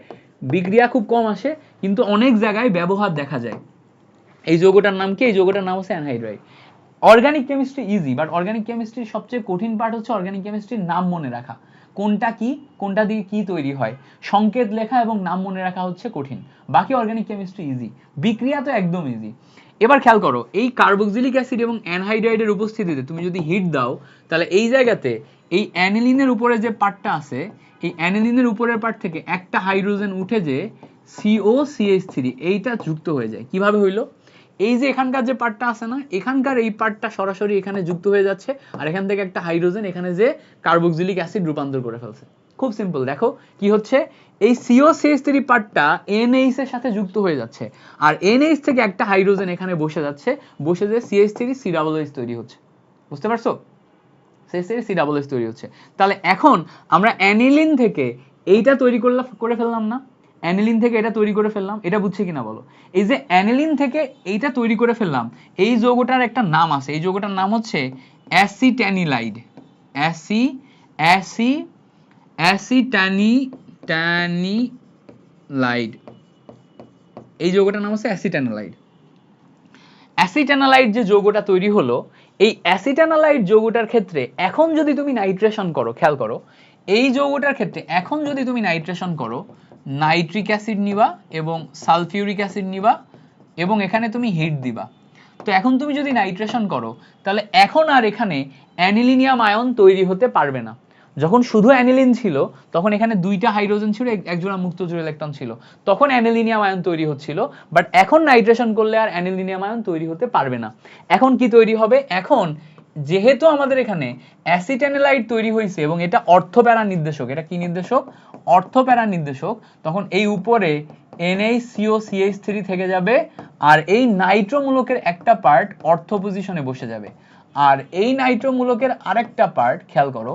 বিক্রিয়া খুব কম আসে, কিন্তু অনেক জায়গায় ব্যবহার দেখা যায়। এই যৌগটার নাম কি? এই যৌগটার নাম হচ্ছে anhydride. Organic chemistry easy, but organic কেমিস্ট্রির সবচেয়ে কঠিন পার্ট হচ্ছে অর্গানিক কেমিস্ট্রির নাম মনে রাখা। কোনটা কি, কোনটা দিয়ে কি তৈরি হয়, সংকেত লেখা এবং নাম মনে রাখা হচ্ছে কঠিন। বাকি অর্গানিক কেমিস্ট্রি ইজি, বিক্রিয়া তো একদম ইজি। এবার খেয়াল করো, এই কার্বক্সিলিক অ্যাসিড এবং অ্যানহাইড্রাইডের উপস্থিতিতে তুমি যদি হিট দাও, তাহলে এই জায়গাতে এই অ্যানিলিনের উপরে যে পার্টটা আছে, এই অ্যানিলিনের উপরের পার্ট থেকে একটা হাইড্রোজেন উঠে যে COCH3 এইটা যুক্ত হয়ে যায়। কিভাবে হইলো? এই যে এখানকার যে পার্টটা আছে না, এখানকার এই পার্টটা সরাসরি এখানে যুক্ত হয়ে যাচ্ছে, আর এখান থেকে একটা হাইড্রোজেন এখানে যে কার্বক্সিলিক অ্যাসিড রূপান্তর করে ফেলছে। খুব সিম্পল, দেখো কি হচ্ছে, এই COCH3 পার্টটা NH এর সাথে যুক্ত হয়ে যাচ্ছে, আর NH থেকে একটা হাইড্রোজেন এখানে বসে যাচ্ছে, বসে যে CH3COOH তৈরি হচ্ছে। বুঝতে পারছো? CH3COOH তৈরি হচ্ছে। তাহলে এখন আমরা অ্যানিলিন থেকে এইটা তৈরি করে ফেললাম না? অ্যানিলিন থেকে এটা তৈরি করে ফেললাম, এটা বুঝছে কিনা বলো? এই যে অ্যানিলিন থেকে এইটা তৈরি করে ফেললাম, এই যৌগটার একটা নাম আছে, এই যৌগটার নাম হচ্ছে অ্যাসিটানিলাইড। অ্যাসিটানিলাইড, এই যৌগটার নাম হচ্ছে অ্যাসিটানিলাইড। অ্যাসিটানালাইড যে যৌগটা তৈরি হলো, এই অ্যাসিটানালাইড যৌগটার ক্ষেত্রে এখন যদি তুমি নাইট্রেশন করো, খেয়াল করো, এই যৌগটার ক্ষেত্রে এখন যদি তুমি নাইট্রেশন করো, নাইট্রিক অ্যাসিড নিবা এবং সালফিউরিক অ্যাসিড নিবা এবং এখানে তুমি হিট দিবা। তো এখন তুমি যদি নাইট্রেশন করো, তাহলে এখন আর এখানে অ্যানিলিনিয়াম আয়ন তৈরি হতে পারবে না। যখন শুধু অ্যানিলিন ছিল, তখন এখানে দুইটা হাইড্রোজেন ছিল, এক জোড়া মুক্ত জোড় ইলেকট্রন ছিল, তখন অ্যানিলিনিয়াম আয়ন তৈরি হচ্ছিল। বাট এখন নাইট্রেশন করলে আর অ্যানিলিনিয়াম আয়ন তৈরি হতে পারবে না। এখন কি তৈরি হবে? এখন যেহেতু আমাদের এখানে অ্যাসিটানিলাইড তৈরি হয়েছে এবং এটা অর্থপ্যারা নির্দেশক, এটা কি নির্দেশক? অর্থপ্যারা নির্দেশক, তখন এই উপরে NaCOCH3 থেকে যাবে, আর এই নাইট্রো মূলকের একটা পার্ট অর্থ পজিশনে বসে যাবে, আর এই নাইট্রো মূলকের আরেকটা পার্ট, খেয়াল করো,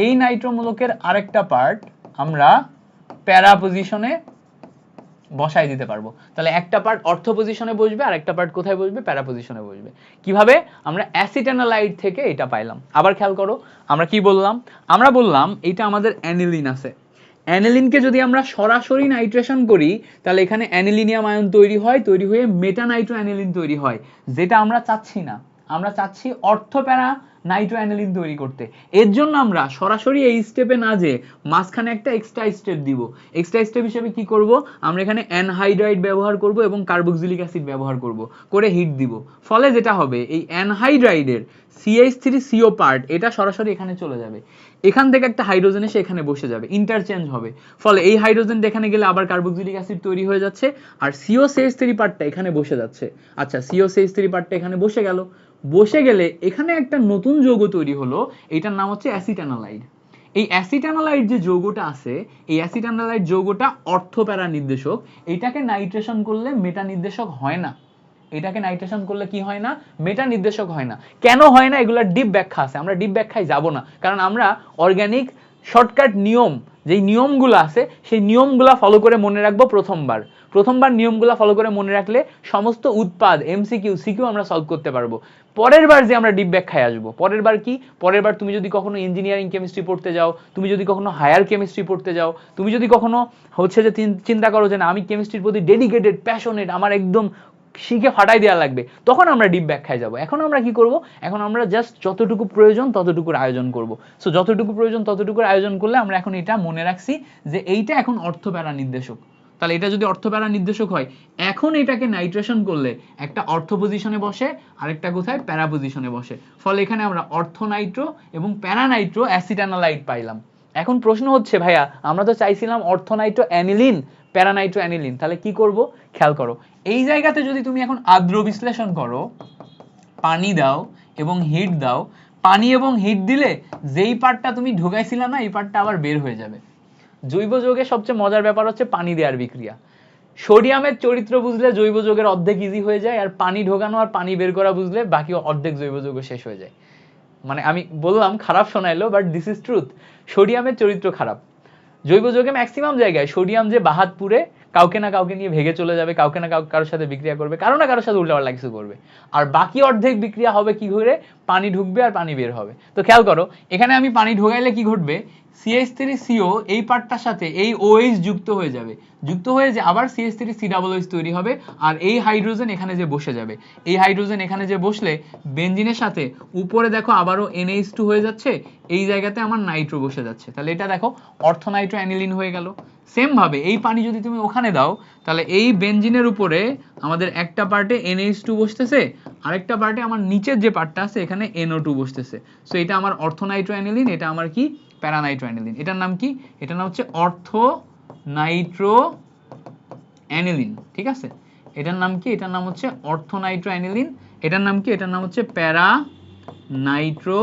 এই নাইট্রো মূলকের আরেকটা পার্ট আমরা প্যারা পজিশনে বসাই দিতে পারবো। তাহলে একটা পার্ট অর্থ পজিশনে বসবে আর একটা পার্ট কোথায় বসবে, প্যারা পজিশনে বসবে। কিভাবে আমরা অ্যাসিটানোলাইড থেকে এটা পাইলাম, আবার খেয়াল করো আমরা কি বললাম, আমরা বললাম এইটা আমাদের অ্যানিলিন আছে, অ্যানিলিনকে যদি আমরা সরাসরি নাইট্রেশন করি তাহলে এখানে অ্যানিলিনিয়াম আয়ন তৈরি হয়, তৈরি হয়ে মেটানাইট্রো অ্যানিলিন তৈরি হয়, যেটা আমরা চাচ্ছি না। আমরা চাচ্ছি অর্থপ্যারা নাইট্রো অ্যানিলিন তৈরি করতে। এর জন্য আমরা সরাসরি এই স্টেপে না যে মাঝখানে একটা এক্সট্রা স্টেপ দিব। এক্সট্রা স্টেপ হিসেবে কি করব, আমরা এখানে অ্যানহাইড্রাইড ব্যবহার করব এবং কার্বক্সিলিক অ্যাসিড ব্যবহার করব, করে হিট দিব। ফলে যেটা হবে এই অ্যানহাইড্রাইডের CH3CO পার্ট এটা সরাসরি এখানে চলে যাবে, এখান থেকে একটা হাইড্রোজেন এসে এখানে বসে যাবে, ইন্টারচেঞ্জ হবে। ফলে এই হাইড্রোজেনটা এখানে গেলে আবার কার্বক্সিলিক অ্যাসিড তৈরি হয়ে যাচ্ছে আর COCH3 পার্টটা এখানে বসে যাচ্ছে। আচ্ছা COCH3 পার্টটা এখানে বসে গেল, বসে গেলে এখানে একটা নতুন যৌগ তৈরি হলো, এটার নাম হচ্ছে অ্যাসিটানোলাইড। এই অ্যাসিটানোলাইড যে যৌগটা আছে, এই অ্যাসিটানোলাইড যৌগটা অর্থপ্যারা নির্দেশক। এটাকে নাইট্রেশন করলে মেটা নির্দেশক হয় না, এটাকে নাইট্রেশন করলে কি হয় না, মেটা নির্দেশক হয় না। কেন হয় না এগুলোর ডিপ ব্যাখ্যা আছে, আমরা ডিপ ব্যাখ্যায় যাব না, কারণ আমরা অর্গানিক শর্টকাট নিয়ম, যেই নিয়মগুলো আছে সেই নিয়মগুলো ফলো করে মনে রাখবো প্রথমবার নিয়মগুলো ফলো করে মনে রাখলে সমস্ত উৎপাদ এমসিকিউ সিকিউ আমরা সলভ করতে পারবো। পরের বার যে আমরা ডিপ ব্যাখ্যায় আসবো, পরের বার কি, পরের বার তুমি যদি কখনো ইঞ্জিনিয়ারিং কেমিস্ট্রি পড়তে যাও, তুমি যদি কখনো হায়ার কেমিস্ট্রি পড়তে যাও, তুমি যদি কখনো হচ্ছে যে চিন্তা করো যে না আমি কেমিস্ট্রির প্রতি ডেডিকেটেড প্যাশনেট, আমার একদম শিখে ফাটাই দেওয়া লাগবে, তখন আমরা ডিপ ব্যাখ্যায় যাব। এখন আমরা কি করব, এখন আমরা জাস্ট যতটুকু প্রয়োজন ততটুকুর আয়োজন করব। সো যতটুকু প্রয়োজন ততটুকুর আয়োজন করলে আমরা এখন এটা মনে রাখছি যে এইটা এখন অর্থপ্যারা নির্দেশক। তাহলে এটা যদি অর্থপ্যারা নির্দেশক হয়, এখন এটাকে নাইট্রেশন করলে একটা অর্থ পজিশনে বসে আরেকটা কোথায়, প্যারা পজিশনে বসে। ফলে এখানে আমরা অর্থনাইট্রো এবং প্যারানাইট্রো অ্যাসিটানোলাইড পাইলাম। এখন প্রশ্ন হচ্ছে ভাইয়া আমরা তো চাইছিলাম অর্থনাইট্রো অ্যানিলিন প্যারানাইট্রো অ্যানিলিন, তাহলে কি করব, খেয়াল করো এই জায়গাতে যদি তুমি এখন আদ্র বিশ্লেষণ করো, পানি দাও এবং হিট দাও, পানি এবং হিট দিলে যেই পার্টটা তুমি ঢোকাইছিলা না এই পার্টটা আবার বের হয়ে যাবে। জৈব যৌগের সবচেয়ে মজার ব্যাপার হচ্ছে পানি দেওয়ার বিক্রিয়া। সোডিয়ামের চরিত্র বুঝলে জৈব যৌগের অর্ধেক ইজি হয়ে যায়, আর পানি ঢোকানো আর পানি বের করা বুঝলে বাকি অর্ধেক জৈব যৌগ শেষ হয়ে যায়। মানে আমি বললাম খারাপ শোনাইলো, বাট দিস ইজ ট্রুথ। সোডিয়ামের চরিত্র খারাপ, জৈব যৌগে ম্যাক্সিমাম জায়গায় সোডিয়াম যে বাহাতপুরে কাউকে না কাউকে নিয়ে ভেগে চলে যাবে, কাউকে না কারোর সাথে বিক্রিয়া করবে, কারো না কারোর সাথে উল্টাপাল্টা কিছু করবে, আর বাকি অর্ধেক বিক্রিয়া হবে কি করে, পানি ঢুকবে আর পানি বের হবে। তো খেয়াল করো এখানে আমি পানি ঢোকাইলে কি ঘটবে, CH3CO এই পার্টটার সাথে এই OH যুক্ত হয়ে যাবে, যুক্ত হয়ে যে আবার CH3COOH তৈরি হবে, আর এই হাইড্রোজেন এখানে যে বসে যাবে, এই হাইড্রোজেন এখানে যে বসলে বেনজিনের সাথে উপরে দেখো আবারও NH2 হয়ে যাচ্ছে, এই জায়গাতে আমার নাইট্রো বসে যাচ্ছে, তাহলে এটা দেখো অর্থনাইট্রো অ্যানিলিন হয়ে গেল। সেম ভাবে এই পানি যদি তুমি ওখানে দাও তাহলে এই বেনজিনের উপরে আমাদের একটা পার্টে NH2 বসতেছে, আরেকটা পার্টে আমার নিচের যে পার্টটা আছে এখানে NO2 বসতেছে। সো এটা আমার অর্থনাইট্রো অ্যানিলিন, এটা আমার কি, প্যারানাইট্রো অ্যানিলিন। এটার নাম কি, এটার নাম হচ্ছে অর্থনাইট্রো অ্যানিলিন, ঠিক আছে। এটার নাম কি, এটার নাম হচ্ছে অর্থনাইট্রো অ্যানিলিন, এটার নাম কি, এটার নাম হচ্ছে প্যারানাইট্রো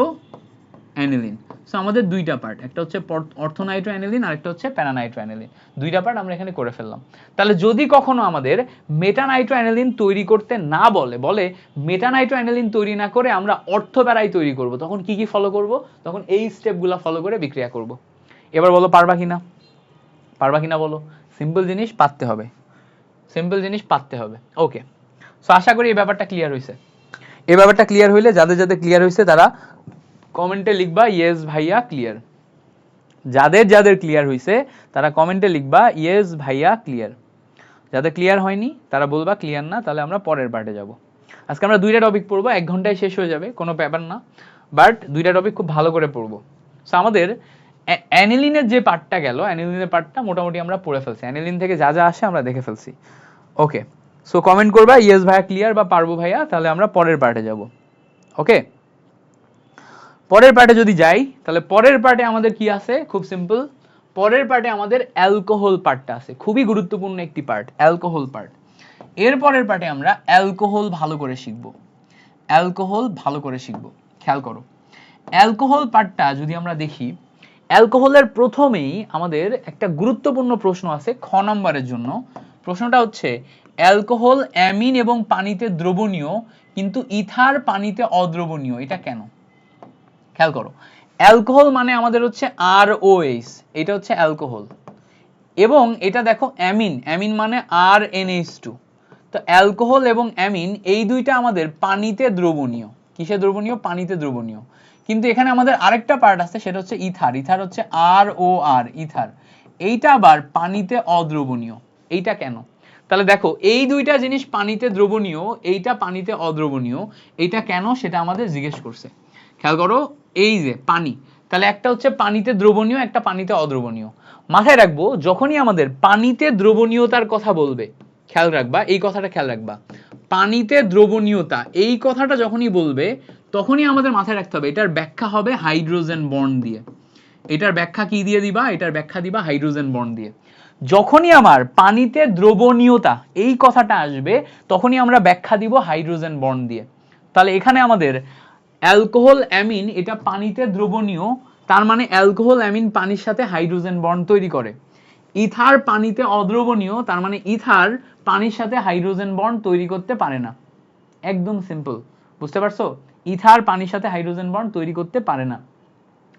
অ্যানিলিন। সো আমাদের দুইটা পার্ট, একটা হচ্ছে অর্থনাইট্রো অ্যানিলিন আর একটা হচ্ছে প্যারানাইট্রো অ্যানিলিন, দুইটা পার্ট আমরা এখানে করে ফেললাম। তাহলে যদি কখনো আমাদের মেটানাইট্রো অ্যানিলিন তৈরি করতে না বলে মেটানাইট্রো অ্যানিলিন তৈরি না করে আমরা অর্থপ্যারাই তৈরি করব, তখন কি কি ফলো করব, তখন এই স্টেপগুলো ফলো করে বিক্রিয়া করব। এবার বলো পারবা কিনা, পারবা কিনা বলো, সিম্পল জিনিস পারতে হবে, সিম্পল জিনিস পারতে হবে। ওকে, সো আশা করি এই ব্যাপারটা ক্লিয়ার হয়েছে। এই ব্যাপারটা ক্লিয়ার হইলে যাদের যাদের ক্লিয়ার হয়েছে তারা কমেন্টে লিখবা ইয়েস ভাইয়া ক্লিয়ার, যাদের যাদের ক্লিয়ার হয়েছে তারা কমেন্টে লিখবা ইয়েস ভাইয়া ক্লিয়ার, যাদের ক্লিয়ার হয়নি তারা বলবা ক্লিয়ার না, তাহলে আমরা পরের পার্টে যাব। আজকে আমরা দুইটা টপিক পড়বো, 1 ঘন্টায় শেষ হয়ে যাবে, কোনো ব্যাপার না, বাট দুইটা টপিক খুব ভালো করে পড়বো। সো আমাদের অ্যানিলিনের যে পার্টটা গেল, অ্যানিলিনের পার্টটা মোটামুটি আমরা পড়ে ফেলছি, অ্যানিলিন থেকে যা যা আসে আমরা দেখে ফেলছি। ওকে, সো কমেন্ট করবা ইয়েস ভাইয়া ক্লিয়ার বা পারবো ভাইয়া, তাহলে আমরা পরের পার্টে যাব। ওকে, পরের পার্টে যদি যাই তাহলে পরের পার্টে আমাদের কি আছে, খুব সিম্পল, পরের পার্টে আমাদের অ্যালকোহল পার্টটা আছে, খুবই গুরুত্বপূর্ণ একটি পার্ট অ্যালকোহল পার্ট। এর পরের পার্টে আমরা অ্যালকোহল ভালো করে শিখব, অ্যালকোহল ভালো করে শিখব। খেয়াল করো অ্যালকোহল পার্টটা যদি আমরা দেখি, অ্যালকোহলের প্রথমেই আমাদের একটা গুরুত্বপূর্ণ প্রশ্ন আছে খ নম্বরের জন্য। প্রশ্নটা হচ্ছে অ্যালকোহল অ্যামিন এবং পানিতে দ্রবণীয় কিন্তু ইথার পানিতে অদ্রবণীয়, এটা কেন? খেয়াল করো অ্যালকোহল মানে আমাদের হচ্ছে ROH, এটা হচ্ছে অ্যালকোহল, এবং এটা দেখো অ্যামিন, অ্যামিন মানে RNH2। তো অ্যালকোহল এবং অ্যামিন এই দুইটা আমাদের পানিতে দ্রবণীয়। কিসে দ্রবণীয়? পানিতে দ্রবণীয়। কিন্তু এখানে আমাদের আরেকটা পার্ট আছে, সেটা হচ্ছে ইথার। ইথার হচ্ছে ROR, ইথার। এইটা আবার পানিতে অদ্রবণীয়। এইটা কেন? তাহলে দেখো এই দুইটা জিনিস পানিতে দ্রবণীয়, এইটা পানিতে অদ্রবণীয়, এইটা কেন সেটা আমাদের জিজ্ঞেস করছে। খেয়াল করো, এই যে পানি, তাহলে একটা হচ্ছে পানিতে দ্রবণীয়, একটা পানিতে অদ্রবণীয়। মাথায় রাখবো যখনই আমাদের পানিতে দ্রবণীয়তার কথা বলবে, খেয়াল রাখবা এই কথাটা, খেয়াল রাখবা পানিতে দ্রবণীয়তা এই কথাটা যখনই বলবে তখনই আমাদের মাথায় রাখতে হবে এটার ব্যাখ্যা হবে হাইড্রোজেন বন্ড দিয়ে। এটার ব্যাখ্যা কি দিয়ে দিবা? এটার ব্যাখ্যা দিবা হাইড্রোজেন বন্ড দিয়ে। যখনই আমার পানিতে দ্রবণীয়তা এই কথাটা আসবে তখনই আমরা ব্যাখ্যা দিব হাইড্রোজেন বন্ড দিয়ে। তাহলে এখানে আমাদের অ্যালকোহল অ্যামিন এটা পানিতে দ্রবণীয়, তার মানে অ্যালকোহল অ্যামিন পানির সাথে হাইড্রোজেন বন্ড তৈরি করে। ইথার পানিতে অদ্রবণীয়, তার মানে ইথার পানির সাথে হাইড্রোজেন বন্ড তৈরি করতে পারে না। একদম সিম্পল, বুঝতে পারছো? ইথার পানির সাথে হাইড্রোজেন বন্ড তৈরি করতে পারে না।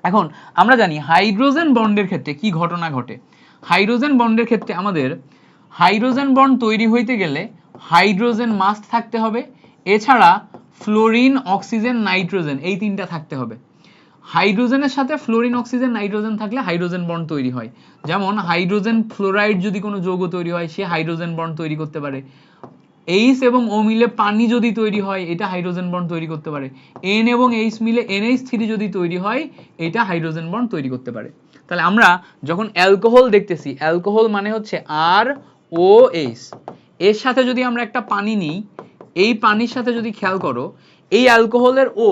এখন আমরা জানি হাইড্রোজেন বন্ডের ক্ষেত্রে কি ঘটনা ঘটে। হাইড্রোজেন বন্ডের ক্ষেত্রে আমাদের হাইড্রোজেন বন্ড তৈরি হইতে গেলে হাইড্রোজেন মাস্ট থাকতে হবে, এছাড়া ফ্লোরিন, অক্সিজেন, নাইট্রোজেন এই তিনটা থাকতে হবে। হাইড্রোজেনের সাথে ফ্লোরিন, অক্সিজেন, নাইট্রোজেন থাকলে হাইড্রোজেন বন্ড তৈরি হয়। যেমন হাইড্রোজেন ফ্লোরাইড যদি কোনো যৌগ তৈরি হয় সে হাইড্রোজেন বন্ড তৈরি করতে পারে। এইচ এবং ও মিলে পানি যদি তৈরি হয় এটা হাইড্রোজেন বন্ড তৈরি করতে পারে। এন এবং এইচ মিলে NH3 যদি তৈরি হয় এটা হাইড্রোজেন বন্ড তৈরি করতে পারে। তাহলে আমরা যখন অ্যালকোহল দেখতেছি, অ্যালকোহল মানে হচ্ছে ROH, এর সাথে যদি আমরা একটা পানি নিই, এই পানির সাথে যদি খেয়াল করো এই অ্যালকোহলের ও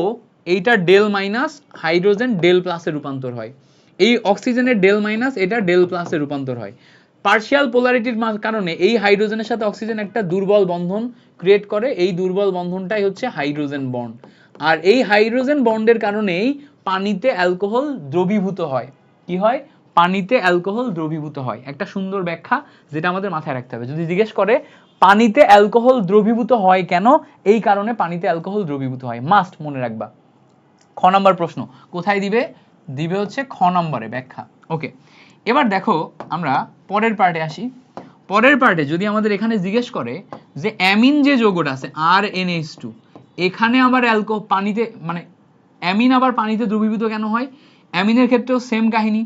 এইটা ডেল মাইনাস হাইড্রোজেন ডেল প্লাসে রূপান্তর হয়, এই অক্সিজেনের ডেল মাইনাস এটা ডেল প্লাসে রূপান্তর হয়। পার্শিয়াল পোলারিটির কারণে এই হাইড্রোজেনের সাথে অক্সিজেন একটা দুর্বল বন্ধন ক্রিয়েট করে, এই দুর্বল বন্ধনটাই হচ্ছে হাইড্রোজেন বন্ড। আর এই হাইড্রোজেন বন্ডের কারণেই পানিতে অ্যালকোহল দ্রবীভূত হয়। কি হয়? পানিতে অ্যালকোহল দ্রবীভূত হয়। একটা সুন্দর ব্যাখ্যা যেটা আমাদের মাথায় রাখতে হবে। যদি জিজ্ঞেস করে পানিতে অ্যালকোহল দ্রবীভূত হয় কেন, এই কারণে পানিতে অ্যালকোহল দ্রবীভূত হয়, মাস্ট মনে রাখবা। খ নাম্বার প্রশ্ন কোথায় দিবে? দিবে হচ্ছে খ নম্বরে ব্যাখ্যা। ওকে, এবার দেখো আমরা পরের পার্টে আসি। পরের পার্টে যদি আমাদের এখানে জিজ্ঞেস করে যে অ্যামিন যে যৌগটা আছে RNH2, এখানে আবার পানিতে মানে অ্যামিন আবার পানিতে দ্রবীভূত কেন হয়? অ্যামিনের ক্ষেত্রেও সেম কাহিনী,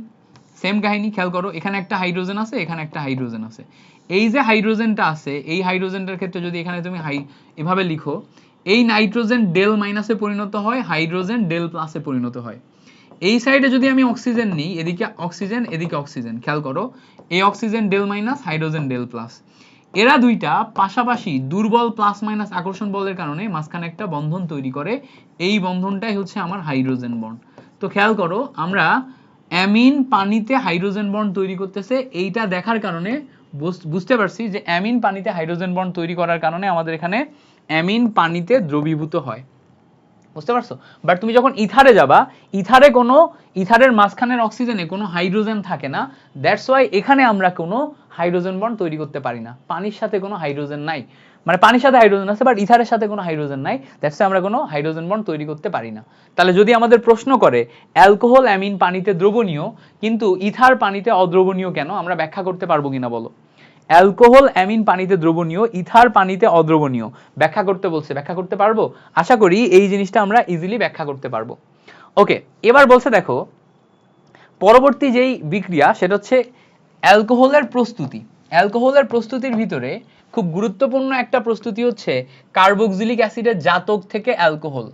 সেম কাহিনী। খেয়াল করো এখানে একটা হাইড্রোজেন আছে, এখানে একটা হাইড্রোজেন আছে। এই যে হাইড্রোজেনটা আছে এই হাইড্রোজেনটার ক্ষেত্রে যদি এখানে তুমি এভাবে লিখো, এই নাইট্রোজেন ডেল মাইনাসে পরিণত হয়, হাইড্রোজেন ডেল প্লাসে পরিণত হয়। এই সাইডে যদি আমি অক্সিজেন নিই, এদিকে অক্সিজেন এদিকে অক্সিজেন, খেয়াল করো এই oxygen del minus, hydrogen del plus, এরা দুইটা পাশাপাশি দুর্বল প্লাস মাইনাস আকর্ষণ বলের কারণে মাঝখানে একটা বন্ধন তৈরি করে, এই বন্ধনটাই হচ্ছে আমার হাইড্রোজেন বন্ড। তো খেয়াল করো আমরা অ্যামিন পানিতে হাইড্রোজেন বন্ড তৈরি করতেছে, এইটা দেখার কারণে বুঝতে পারছি যে অ্যামিন পানিতে হাইড্রোজেন বন্ড তৈরি করার কারণে আমাদের এখানে অ্যামিন পানিতে দ্রবীভূত হয়। বুঝতে পারছো? বাট তুমি যখন ইথারে যাবা, ইথারের মাঝখানের অক্সিজেনে কোনো হাইড্রোজেন থাকে না, দ্যাটস ওয়াই এখানে আমরা কোনো হাইড্রোজেন বন্ড তৈরি করতে পারি না। পানির সাথে কোনো হাইড্রোজেন নাই, মানে পানির সাথে হাইড্রোজেন আছে বাট ইথারের সাথে কোনো হাইড্রোজেন নাই, দ্যাটস ওয়াই আমরা কোনো হাইড্রোজেন বন্ড তৈরি করতে পারি না। তাহলে যদি আমাদের প্রশ্ন করে অ্যালকোহল অ্যামিন পানিতে দ্রবণীয় কিন্তু ইথার পানিতে অদ্রবণীয় কেন, আমরা ব্যাখ্যা করতে পারবো কিনা বলো? অ্যালকোহল অ্যামিন পানিতে দ্রবণীয়, ইথার পানিতে অদ্রবণীয়, ব্যাখ্যা করতে বলছে, ব্যাখ্যা করতে পারবো? আশা করি এই জিনিসটা আমরা ইজিলি ব্যাখ্যা করতে পারবো। ওকে, এবার বলছে দেখো পরবর্তী যেই বিক্রিয়া সেটা হচ্ছে অ্যালকোহলের প্রস্তুতি। অ্যালকোহলের প্রস্তুতির ভিতরে খুব গুরুত্বপূর্ণ একটা প্রস্তুতি হচ্ছে কার্বক্সিলিক অ্যাসিডের জাতক থেকে অ্যালকোহল।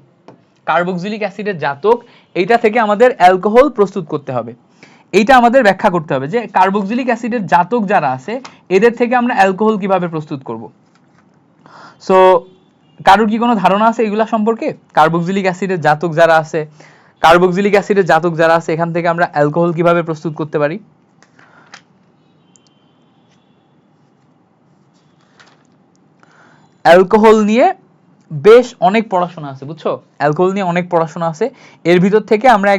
কার্বক্সিলিক অ্যাসিডের জাতক, এইটা থেকে আমাদের অ্যালকোহল প্রস্তুত করতে হবে। এইটা আমাদের ব্যাখ্যা করতে হবে যে কার্বক্সিলিক অ্যাসিডের জাতক যারা আছে এদের থেকে আমরা অ্যালকোহল কিভাবে প্রস্তুত করব। সো কারোর কি কোনো ধারণা আছে এগুলা সম্পর্কে? কার্বক্সিলিক অ্যাসিডের জাতক যারা আছে, কার্বক্সিলিক অ্যাসিডের জাতক যারা আছে এখান থেকে আমরা অ্যালকোহল কিভাবে প্রস্তুত করতে পারি? অ্যালকোহল নিয়ে বেশ অনেক পড়াশোনা আছে, বুঝছো? অ্যালকোহল নিয়ে অনেক পড়াশোনা আছে, এর ভিতর থেকে আমরা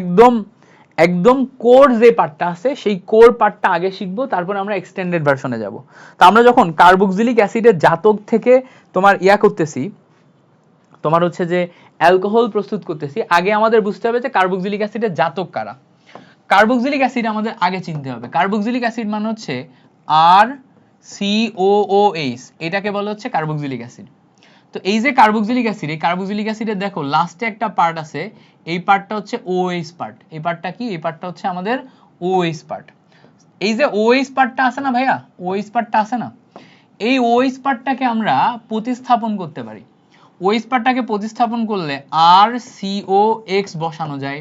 একদম কোর যে পার্টটা আছে সেই কোর পার্টটা আগে শিখবো, তারপর আমরা এক্সটেন্ডেড ভার্সনে যাব। তো আমরা যখন কার্বক্সিলিক অ্যাসিডের জাতক থেকে তোমার করতেছি, তোমার হচ্ছে যে অ্যালকোহল প্রস্তুত করতেছি, আগে আমাদের বুঝতে হবে যে কার্বক্সিলিক অ্যাসিডের জাতক কারা। কার্বক্সিলিক অ্যাসিড আমাদের আগে চিনতে হবে। কার্বক্সিলিক অ্যাসিড মানে হচ্ছে আর COOH, এটাকে বলা হচ্ছে কার্বক্সিলিক অ্যাসিড। তো এই যে কার্বক্সিলিক অ্যাসিড, এই কার্বক্সিলিক অ্যাসিডের দেখো লাস্টে একটা পার্ট আছে, এই পার্টটা হচ্ছে OH পার্ট। এই পার্টটা কি? এই পার্টটা হচ্ছে আমাদের OH পার্ট। এই যে OH পার্টটা আছে না ভাইয়া, OH পার্টটা আছে না, এই OH পার্টটাকে আমরা প্রতিস্থাপন করতে পারি। OH পার্টটাকে প্রতিস্থাপন করলে RCOX বসানো যায়।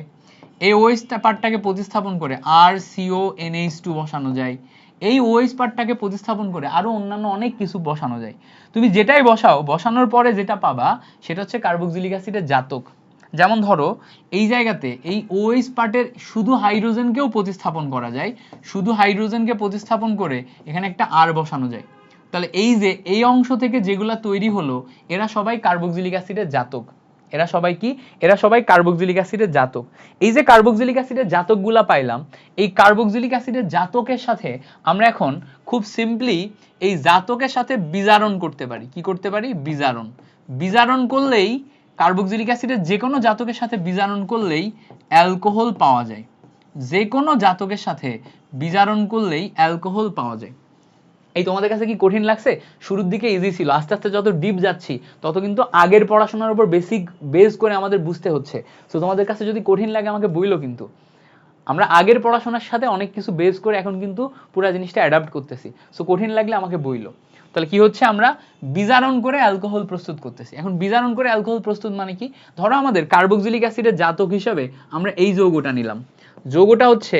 এই OH পার্টটাকে প্রতিস্থাপন করে RCONH2 বসানো যায়। এই OH পার্টটাকে প্রতিস্থাপন করে আরো অন্যান্য অনেক কিছু বসানো যায়। তুমি যেটাই বসাও, বসানোর পরে যেটা পাবা সেটা হচ্ছে কার্বক্সিলিক অ্যাসিডের জাতক। যেমন ধরো এই জায়গাতে এই OH পার্টের শুধু হাইড্রোজেনকেও প্রতিস্থাপন করা যায়, শুধু হাইড্রোজেনকে প্রতিস্থাপন করে এখানে একটা R বসানো যায়। তাহলে এই যে এই অংশ থেকে যেগুলা তৈরি হলো এরা সবাই কার্বক্সিলিক অ্যাসিডের জাতক। এরা সবাই কি? এরা সবাই কার্বক্সিলিক অ্যাসিডের জাতক। এই যে কার্বক্সিলিক অ্যাসিডের জাতকগুলা পাইলাম, এই কার্বক্সিলিক অ্যাসিডের জাতকের সাথে আমরা এখন খুব সিম্পলি এই জাতকের সাথে বিজারণ করতে পারি। কি করতে পারি? বিজারণ। বিজারণ করলেই কার্বক্সিলিক অ্যাসিডের যে কোনো জাতকের সাথে বিজারণ করলেই অ্যালকোহল পাওয়া যায়। যে কোনো জাতকের সাথে বিজারণ করলেই অ্যালকোহল পাওয়া যায়। এই তোমাদের কাছে কি কঠিন লাগছে? শুরুর দিকে ইজি ছিল, আস্তে আস্তে যত ডিপ যাচ্ছি তত কিন্তু আগের পড়াশোনার উপর বেসিক বেস করে আমাদের বুঝতে হচ্ছে। সো তোমাদের কাছে যদি কঠিন লাগে আমাকে বইলো, কিন্তু আমরা আগের পড়াশোনার সাথে অনেক কিছু বেস করে এখন কিন্তু পুরো জিনিসটা অ্যাডাপ্ট করতেছি। সো কঠিন লাগলে আমাকে বইলো। তাহলে কি হচ্ছে? আমরা বিজারণ করে অ্যালকোহল প্রস্তুত করতেছি। এখন বিজারণ করে অ্যালকোহল প্রস্তুত মানে কি? ধরো আমাদের কার্বক্সিলিক অ্যাসিডের জাতক হিসেবে আমরা এই যৌগটা নিলাম। যৌগটা হচ্ছে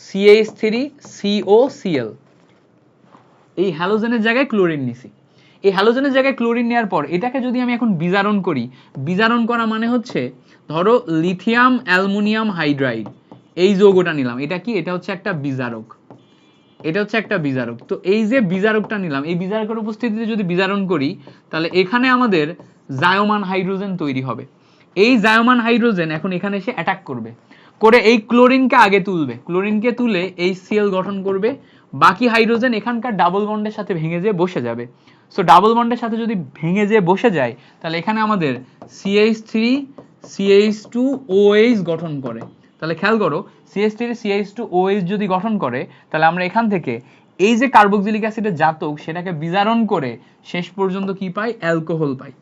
CH3COCl। এই হ্যালোজেনের জায়গায় ক্লোরিন নিছি। এই হ্যালোজেনের জায়গায় ক্লোরিন নেওয়ার পর এটাকে যদি আমি এখন বিজারণ করি, বিজারণ করা মানে হচ্ছে ধরো লিথিয়াম অ্যালুমিনিয়াম হাইড্রাইড, এই যৌগটা নিলাম। এটা কি? এটা হচ্ছে একটা বিজারক। এটা হচ্ছে একটা বিজারক। তো এই যে বিজারকটা নিলাম, এই বিজারকের উপস্থিতিতে যদি বিজারণ করি তাহলে এখানে আমাদের জায়মান হাইড্রোজেন তৈরি হবে। এই জায়মান হাইড্রোজেন এখন এখানে এসে অ্যাটাক করবে, করে এই ক্লোরিনকে আগে তুলবে, ক্লোরিনকে তুলে HCl গঠন করবে। বাকি হাইড্রোজেন এখানকার ডাবল বন্ডের সাথে ভেঙে যেয়ে বসে যাবে। সো ডাবল বন্ডের সাথে যদি ভেঙে যেয়ে বসে যায় তাহলে এখানে আমাদের CH3CH2OH গঠন করে। তাহলে খেয়াল করো, CH3CH2OH যদি গঠন করে তাহলে আমরা এখান থেকে এই যে কার্বক্সিলিক অ্যাসিডের জাতক সেটাকে বিজারণ করে শেষ পর্যন্ত কি পাই? অ্যালকোহল পাই।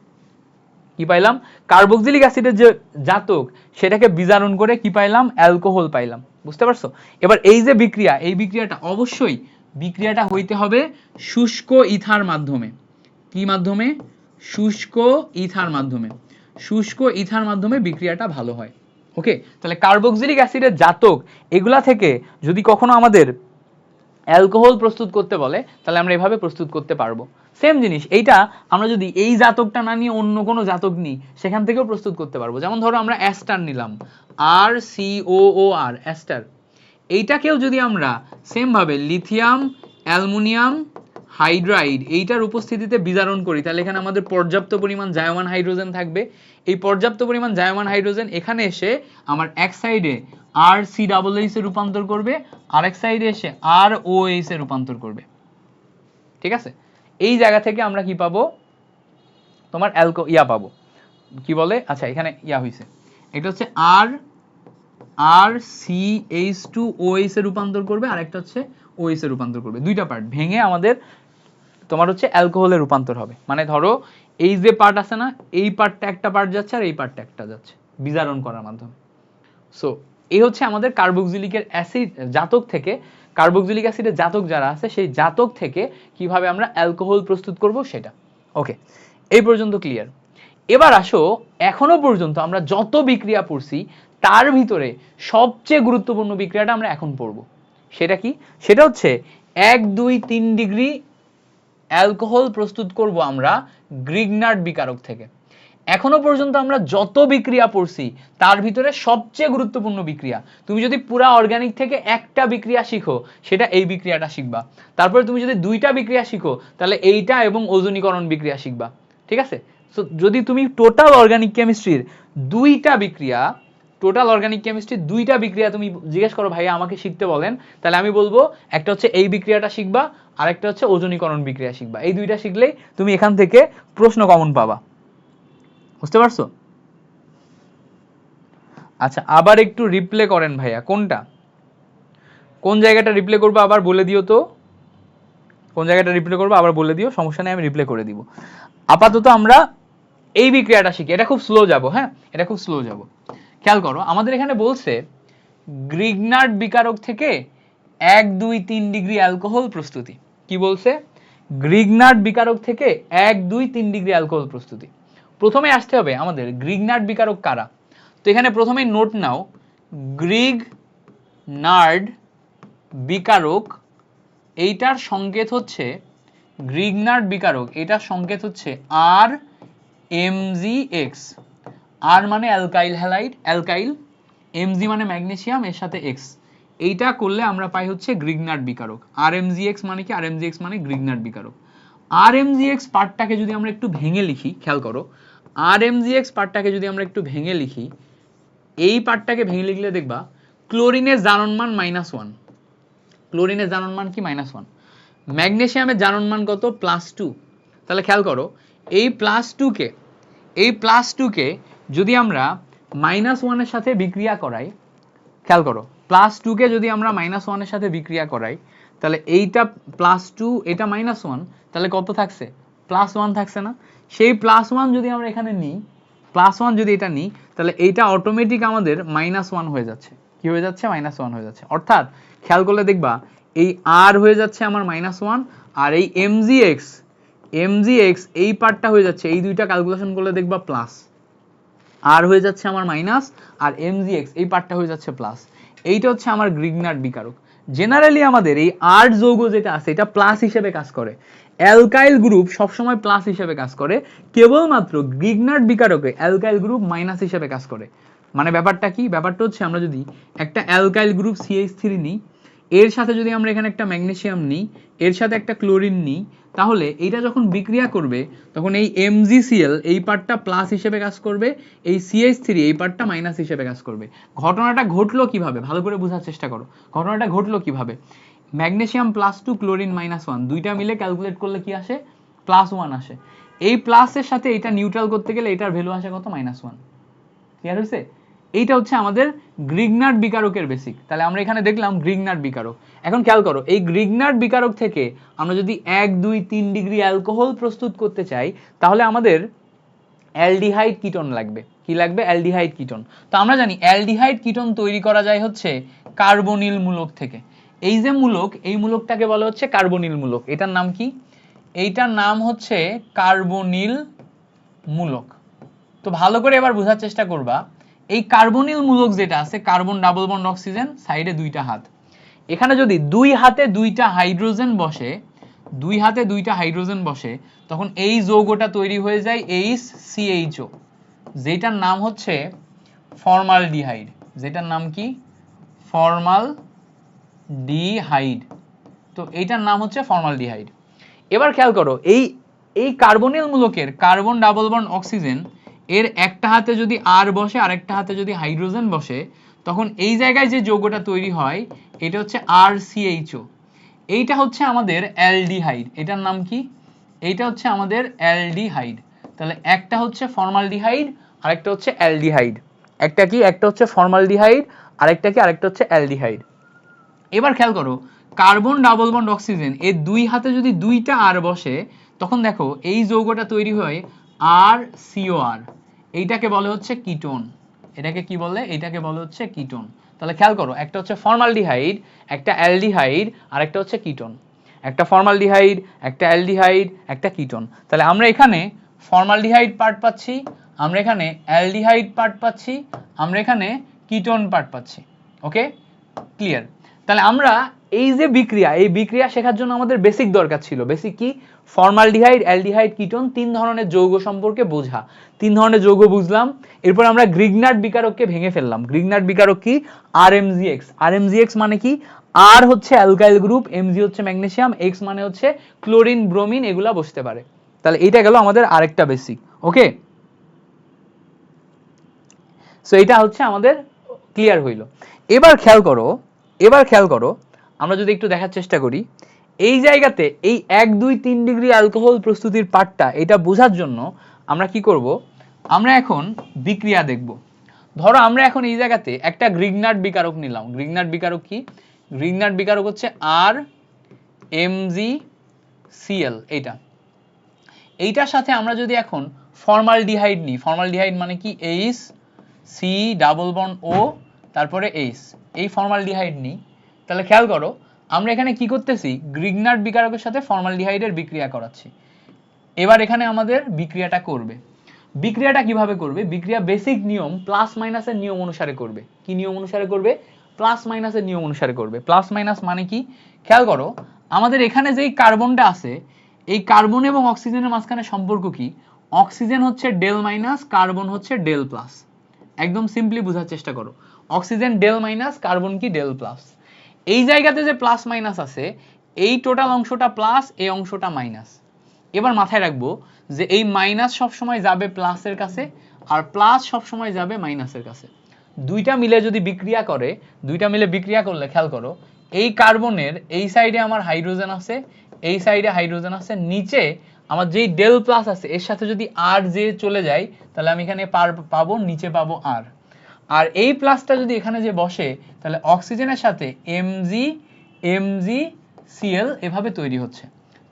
কি পাইলাম? কার্বক্সিলিক অ্যাসিডের যে জাতক সেটাকে বিজারণ করে কি পাইলাম? অ্যালকোহল পাইলাম। বুঝতে পারছো? এবার এই যে বিক্রিয়া, এই বিক্রিয়াটা অবশ্যই বিক্রিয়াটা হইতে হবে শুষ্ক ইথার মাধ্যমে। কি মাধ্যমে? শুষ্ক ইথার মাধ্যমে। শুষ্ক ইথার মাধ্যমে বিক্রিয়াটা ভালো হয়। ওকে, তাহলে কার্বক্সিলিক অ্যাসিডের জাতক এগুলা থেকে যদি কখনো আমাদের অ্যালকোহল প্রস্তুত করতে বলে তাহলে আমরা এভাবে প্রস্তুত করতে পারবো। সেম জিনিস এইটা আমরা যদি এই জাতকটা না নিয়ে অন্য কোনো জাতক নিই সেখান থেকেও প্রস্তুত করতে পারবো। যেমন ধরো আমরা অ্যাস্টার নিলাম, RCOOR, অ্যাস্টার। এইটাকেও যদি আমরা সেম ভাবে লিথিয়াম অ্যালুমিনিয়াম হাইড্রাইড এইটার উপস্থিতিতে বিজারণ করি তাহলে এখানে আমাদের পর্যাপ্ত পরিমাণ জায়মান হাইড্রোজেন থাকবে। এই পর্যাপ্ত পরিমাণ জায়মান হাইড্রোজেন এখানে এসে আমার এক সাইডে RCOOH এ রূপান্তর করবে, আরেক সাইডে এসে ROH এ রূপান্তর করবে। ঠিক আছে? এই জায়গা থেকে আমরা কি পাবো? তোমার পাবো। কি বলে? আচ্ছা এখানে হইছে, এটা হচ্ছে RCH2OH এ রূপান্তর করবে, আর একটা হচ্ছে OH এ রূপান্তর করবে। দুইটা পার্ট ভেঙে আমাদের তোমার হচ্ছে অ্যালকোহলে রূপান্তর হবে। মানে ধরো এই যে পার্ট আছে না, এই পার্টটা একটা পার্ট যাচ্ছে আর এই পার্টটা একটা যাচ্ছে বিজারণ করার মাধ্যমে। সো এই হচ্ছে আমাদের কার্বক্সিলিকের অ্যাসিড জাতক থেকে, কার্বক্সিলিক অ্যাসিডের জাতক যারা আছে সেই জাতক থেকে কিভাবে আমরা অ্যালকোহল প্রস্তুত করব সেটা। ওকে, এই পর্যন্ত ক্লিয়ার। এবার আসো, এখনো পর্যন্ত আমরা যত বিক্রিয়া পড়ছি তার ভিতরে সবচেয়ে গুরুত্বপূর্ণ বিক্রিয়াটা আমরা এখন পড়ব। সেটা কি? সেটা হচ্ছে 1, 2, 3 ডিগ্রি অ্যালকোহল প্রস্তুত করব আমরা গ্রিগনার্ড বিকারক থেকে। এখনো পর্যন্ত আমরা যত বিক্রিয়া পড়ছি তার ভিতরে সবচেয়ে গুরুত্বপূর্ণ বিক্রিয়া, তুমি যদি পুরা অর্গানিক থেকে একটা বিক্রিয়া শিখো সেটা এই বিক্রিয়াটা শিখবা। তারপরে তুমি যদি দুইটা বিক্রিয়া শিখো তাহলে এইটা এবং ওজনীকরণ বিক্রিয়া শিখবা। ঠিক আছে? সো যদি তুমি টোটাল অর্গানিক কেমিস্ট্রির দুইটা বিক্রিয়া তুমি জিজ্ঞেস করো ভাইয়া আমাকে শিখতে বলেন, তাহলে আমি বলবো একটা হচ্ছে এই বিক্রিয়াটা শিখবা, আর একটা হচ্ছে ওজনীকরণ বিক্রিয়া শিখবা। এই দুইটা শিখলেই তুমি এখান থেকে প্রশ্ন কমন পাবা। বুঝতে পারছো? আচ্ছা আবার একটু রিপ্লে করেন ভাইয়া, কোনটা কোন জায়গাটা রিপ্লে করবো আবার বলে দিও তো। কোন জায়গাটা রিপ্লে করবো আবার বলে দিও, সমস্যা নেই, আমি রিপ্লে করে দিব। আপাতত আমরা এই বিক্রিয়াটা শিখি, এটা খুব স্লো যাব। হ্যাঁ, এটা খুব স্লো যাব। খেয়াল করো, আমাদের এখানে বলছে গ্রিগনার্ড বিকারক থেকে 1, 2, 3 ডিগ্রি অ্যালকোহল প্রস্তুতি। কি বলছে? গ্রিগনার্ড বিকারক থেকে 1, 2, 3 ডিগ্রি অ্যালকোহল প্রস্তুতি। প্রথমে আসতে হবে আমাদের গ্রিগনার্ড বিকারক কারা। তো এখানে প্রথমে নোট নাও, গ্রিগনার্ড বিকারক, এইটার সংকেত হচ্ছে গ্রিগনার্ড বিকারক, এটার সংকেত হচ্ছে আর এমজিএক্স। আর মানে অ্যালকাইল হ্যালাইড, অ্যালকাইল, এমজি মানে ম্যাগনেসিয়াম, এর সাথে এক্স, এইটা করলে আমরা পাই হচ্ছে গ্রিগনার্ড বিকারক। আর এমজিএক্স মানে কি? আর এমজিএক্স মানে গ্রিগনার্ড বিকারক। আর এমজিএক্স পার্টটাকে যদি আমরা একটু ভেঙে লিখি, খেয়াল করো, আর এমজিএক্স পার্টটাকে যদি আমরা একটু ভেঙে লিখি, এই পার্টটাকে ভেঙে লিখলে দেখবা ক্লোরিনের জারণমান -1, ক্লোরিনের জারণমান কি? -1। ম্যাগনেসিয়ামের জারণমান কত? +2। তাহলে খেয়াল করো, এই +2কে যদি আমরা -1 এর সাথে বিক্রিয়া করাই, খেয়াল করো, +2কে যদি আমরা -1 এর সাথে বিক্রিয়া করাই, তাহলে এইটা +2, এটা -1, তাহলে কত থাকছে? +1 থাকছে না? সেই +1 যদি আমরা এখানে নিই, +1 যদি এটা নিই, তাহলে এইটা অটোমেটিক আমাদের -1 হয়ে যাচ্ছে। কি হয়ে যাচ্ছে? -1 হয়ে যাচ্ছে। অর্থাৎ খেয়াল করলে দেখবা এই আর হয়ে যাচ্ছে আমার -1, আর এই এমজিএক্স এই পার্টটা হয়ে যাচ্ছে, এই দুইটা ক্যালকুলেশন করলে দেখবা প্লাস। আর হয়ে যাচ্ছে আমার মাইনাস, আর এমজিএক্স এই পার্টটা হয়ে যাচ্ছে প্লাস। এইটা হচ্ছে আমার গ্রিগনার্ড বিকারক। জেনারেলি আমাদের এই আর যৌগ যেটা আছে এটা প্লাস হিসেবে কাজ করে, অ্যালকাইল গ্রুপ সবসময় প্লাস হিসেবে কাজ করে, কেবলমাত্র গ্রিগনার্ড বিকারকে অ্যালকাইল গ্রুপ মাইনাস হিসেবে কাজ করে। মানে ব্যাপারটা কি? ব্যাপারটা হচ্ছে আমরা যদি একটা অ্যালকাইল গ্রুপ CH3 নিই, এর সাথে যদি আমরা এখানে একটা ম্যাগনেসিয়াম নিই, এর সাথে একটা ক্লোরিন নিই, তাহলে এইটা যখন বিক্রিয়া করবে তখন এই MgCl এই পার্টটা প্লাস হিসেবে কাজ করবে, এই CH3 এই পার্টটা মাইনাস হিসেবে কাজ করবে। ঘটনাটা ঘটলো কিভাবে? ভালো করে বোঝার চেষ্টা করো। ঘটনাটা ঘটলো কিভাবে? ম্যাগনেসিয়াম +2, ক্লোরিন -1, দুইটা মিলে ক্যালকুলেট করলে কি আসে? +1 আসে। এই প্লাসের সাথে এটা নিউট্রাল করতে গেলে এটার ভ্যালু আসে কত? -1। ক্লিয়ার হয়েছে? এইটা হচ্ছে আমাদের গ্রিগনার্ড বিকারকের বেসিক। তাহলে আমরা এখানে দেখলাম গ্রিগনার্ড বিকারক। এখন খেয়াল করো, এই গ্রিগনার্ড বিকারক থেকে আমরা যদি 1, 2, 3 ডিগ্রি অ্যালকোহল প্রস্তুত করতে চাই, তাহলে আমাদের অ্যালডিহাইড কিটোন লাগবে। কি লাগবে? Aldehyde ketone. তো আমরা জানি অ্যালডিহাইড কিটোন তৈরি করা যায় হচ্ছে কার্বনিল মূলক থেকে। এই যে মূলক, এই মূলকটাকে বলা হচ্ছে কার্বনিল মূলক। এটার নাম কি? এইটার নাম হচ্ছে কার্বনিল মূলক। তো ভালো করে এবার বোঝার চেষ্টা করবা, এই কার্বনিল মূলক যেটা আছে, কার্বন ডাবল বন্ড অক্সিজেন, সাইডে দুইটা হাত, এখানে যদি দুই হাতে দুইটা হাইড্রোজেন বসে, দুই হাতে দুইটা হাইড্রোজেন বসে, তখন এই যৌগটা তৈরি হয়ে যায় HCHO, যেটার নাম হচ্ছে ফর্মালডিহাইড। যেটার নাম কি? ফর্মালডিহাইড। তো এইটার নাম হচ্ছে ফর্মালডিহাইড। এবার খেয়াল করো, এই কার্বনিল মূলকের কার্বন ডাবল বন্ড অক্সিজেন এর একটা হাতে যদি আর বসে আর একটা হাতে যদি হাইড্রোজেন বসে, তখন এই জায়গায় যে যৌগটা তৈরি হয় এটা হচ্ছে RCHO। এইটা হচ্ছে আমাদের অ্যালডিহাইড। এটার নাম কি? এইটা হচ্ছে আমাদের অ্যালডিহাইড। তাহলে একটা হচ্ছে ফর্মালডিহাইড, আরেকটা হচ্ছে অ্যালডিহাইড। একটা কি? একটা হচ্ছে ফর্মালডিহাইড, আরেকটা কি? আরেকটা হচ্ছে অ্যালডিহাইড। এবার খেয়াল করো, কার্বন ডাবল বন্ড অক্সিজেন এর দুই হাতে যদি দুইটা আর বসে, তখন দেখো এই যৌগটা তৈরি হয় RCOR। এইটাকে বলে হচ্ছে কিটোন। এটাকে কি বলে? এটাকে বলে হচ্ছে কিটোন। তাহলে খেয়াল করো, একটা হচ্ছে ফর্মালডিহাইড, একটা অ্যালডিহাইড, আর একটা হচ্ছে কিটোন। একটা ফর্মালডিহাইড, একটা অ্যালডিহাইড, একটা কিটোন। তাহলে আমরা এখানে ফর্মালডিহাইড পার্ট পাচ্ছি, আমরা এখানে অ্যালডিহাইড পার্ট পাচ্ছি, আমরা এখানে কিটোন পার্ট পাচ্ছি। ওকে, ক্লিয়ার? তাহলে আমরা এই যে বিক্রিয়া, এই বিক্রিয়া শেখার জন্য আমাদের বেসিক দরকার ছিল। বেসিক কি? ফর্মালডিহাইড, অ্যালডিহাইড, কিটোন, তিন ধরনের যৌগ সম্পর্কে বোঝা। তিন ধরনের যৌগ বুঝলাম। এরপর আমরা গ্রিগনার্ড বিকারককে ভেঙে ফেললাম। গ্রিগনার্ড বিকারক কি? RMgX। RMgX মানে কি? আর হচ্ছে অ্যালকাইল গ্রুপ, এমজি হচ্ছে ম্যাগনেসিয়াম, এক্স মানে হচ্ছে ক্লোরিন, ব্রোমিন, এগুলা বসতে পারে। তাহলে এইটা গেল আমাদের আরেকটা বেসিক। ওকে, সো এটা হচ্ছে আমাদের ক্লিয়ার হইল। এবার খেয়াল করো, এবার খেয়াল করো, আমরা যদি একটু দেখার চেষ্টা করি, এই জায়গাতে এই 1, 2, 3 ডিগ্রি অ্যালকোহল প্রস্তুতির পার্টটা, এটা বোঝার জন্য আমরা কি করব? আমরা এখন বিক্রিয়া দেখব। ধরো আমরা এখন এই জায়গাতে একটা গ্রিগনার্ড বিকারক নিলাম। গ্রিগনার্ড বিকারক কি? গ্রিগনার্ড বিকারক হচ্ছে RMgCl। Cl, এইটার সাথে আমরা যদি এখন ফর্মালডিহাইড নিই, ফর্মালডিহাইড মানে কি H C double bond O তারপরে H, এই ফর্মালডিহাইড নিই, তাহলে খেয়াল করো আমরা এখানে কি করতেছি, গ্রিগনার্ড বিকারকের সাথে ফর্মালডিহাইডের বিক্রিয়া করাচ্ছি। এবার এখানে আমাদের বিক্রিয়াটা করবে, বিক্রিয়াটা কিভাবে করবে, বিক্রিয়া বেসিক নিয়ম প্লাস মাইনাসের নিয়ম অনুসারে করবে। কি নিয়ম অনুসারে করবে, প্লাস মাইনাসের নিয়ম অনুসারে করবে। প্লাস মাইনাস মানে কি, খেয়াল করো আমাদের এখানে যেই কার্বনটা আছে, এই কার্বন এবং অক্সিজেনের মাঝখানে সম্পর্ক কি, অক্সিজেন হচ্ছে ডেল মাইনাস, কার্বন হচ্ছে ডেল প্লাস। একদম সিম্পলি বোঝার চেষ্টা করো, অক্সিজেন ডেল মাইনাস, কার্বন কি ডেল প্লাস। এই জায়গাতে যে প্লাস মাইনাস আছে, এই টোটাল অংশটা প্লাস, এই অংশটা মাইনাস। এবার মাথায় রাখবো যে এই মাইনাস সবসময় যাবে প্লাসের কাছে, আর প্লাস সবসময় যাবে মাইনাসের কাছে। দুইটা মিলে যদি বিক্রিয়া করে, দুইটা মিলে বিক্রিয়া করলে খেয়াল করো এই কার্বনের এই সাইডে আমার হাইড্রোজেন আছে, এই সাইডে হাইড্রোজেন আছে, নিচে আমার যেই ডেল প্লাস আছে এর সাথে যদি আর যে চলে যায় তাহলে আমি এখানে পাবো, নিচে পাবো আর। আর এই প্লাসটা যদি এখানে যে বসে তাহলে অক্সিজেনের সাথে MgCl এভাবে তৈরি হচ্ছে।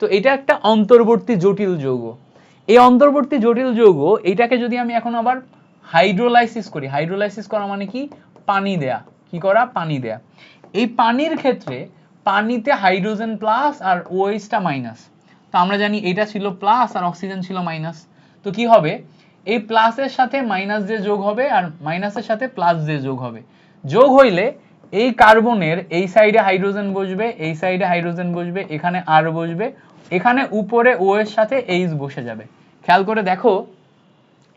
তো এটা একটা অন্তর্বর্তী জটিল যৌগ। এই অন্তর্বর্তী জটিল যৌগ এইটাকে যদি আমি এখন আবার হাইড্রোলাইসিস করি, হাইড্রোলাইসিস করা মানে কি, পানি দেয়া, কি করা, পানি দেয়া। এই পানির ক্ষেত্রে পানিতে হাইড্রোজেন প্লাস আর OH টা মাইনাস। তো আমরা জানি এটা ছিল প্লাস আর অক্সিজেন ছিল মাইনাস। তো কি হবে, এই প্লাসের সাথে মাইনাস যে যোগ হবে আর মাইনাসের সাথে প্লাস যে যোগ হবে, যোগ হইলে এই কার্বনের এই সাইডে হাইড্রোজেন বসবে, এই সাইডে হাইড্রোজেন বসবে, এখানে আর বসবে, এখানে উপরে ও এর সাথে এইচ বসে যাবে। খেয়াল করে দেখো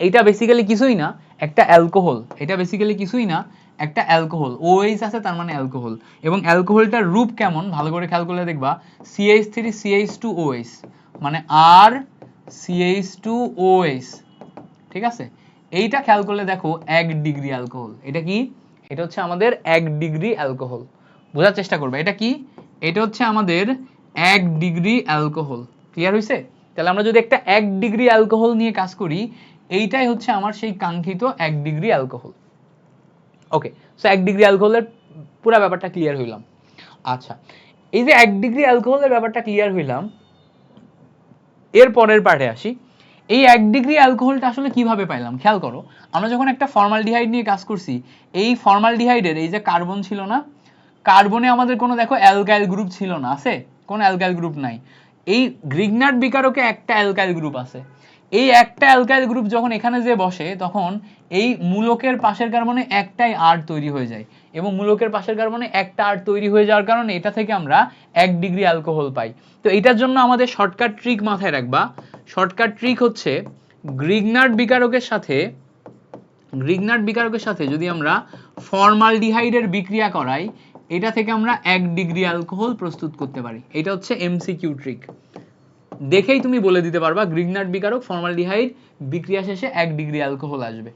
এইটা বেসিক্যালি কিছুই না, একটা অ্যালকোহল। এটা বেসিক্যালি কিছুই না, একটা অ্যালকোহল। OH আছে তার মানে অ্যালকোহল। এবং অ্যালকোহলটার রূপ কেমন ভালো করে খেয়াল করলে দেখবা, CH3CH2OH মানে আর CH2OH, ঠিক আছে। এইটা খেয়াল করলে দেখো 1 ডিগ্রি অ্যালকোহল। এটা কি, এটা হচ্ছে আমাদের 1 ডিগ্রি অ্যালকোহল। বোঝার চেষ্টা করবে এটা কি, এটা হচ্ছে আমাদের 1 ডিগ্রি অ্যালকোহল। ক্লিয়ার হয়েছে? তাহলে আমরা যদি একটা 1 ডিগ্রি অ্যালকোহল নিয়ে কাজ করি, এইটাই হচ্ছে আমার সেই কাঙ্ক্ষিত 1 ডিগ্রি অ্যালকোহল। ওকে, সো 1 ডিগ্রি অ্যালকোহলের পুরো ব্যাপারটা ক্লিয়ার হইলাম। আচ্ছা, এই যে 1 ডিগ্রি অ্যালকোহলের ব্যাপারটা ক্লিয়ার হইলাম, এর পরের পার্টে আসি। এই 1 ডিগ্রি অ্যালকোহলটা আসলে কিভাবে পাইলাম, খেয়াল করো আমরা যখন একটা ফর্মালডিহাইড নিয়ে কাজ করছি, এই ফর্মালডিহাইডের এই যে কার্বন ছিল না, কার্বনে আমাদের কোনো দেখো অ্যালকাইল গ্রুপ ছিল না, আছে কোনো অ্যালকাইল গ্রুপ নাই। এই গ্রিগনার্ড বিকারকে একটা অ্যালকাইল গ্রুপ আছে। এই একটা অ্যালকাইল গ্রুপ যখন এখানে যে বসে তখন এই মূলকের পাশের কার্বনে একটাই আর তৈরি হয়ে যায়, এবং মূলকের পাশের কার্বনে একটা আর তৈরি হয়ে যাওয়ার কারণে এটা থেকে আমরা 1 ডিগ্রি অ্যালকোহল পাই। তো এটার জন্য আমাদের শর্টকাট ট্রিক মাথায় রাখবা। শর্টকাট ট্রিক হচ্ছে গ্রিগনার্ড বিকারকের সাথে যদি আমরা ফর্মালডিহাইডের বিক্রিয়া করাই, এটা থেকে আমরা 1 ডিগ্রি অ্যালকোহল প্রস্তুত করতে পারি। এটা হচ্ছে এমসিকিউ ট্রিক। দেখেই তুমি বলে দিতে পারবা গ্রিগনার্ড বিকারক ফর্মালডিহাইড বিক্রিয়া শেষে 1 ডিগ্রি অ্যালকোহল আসবে।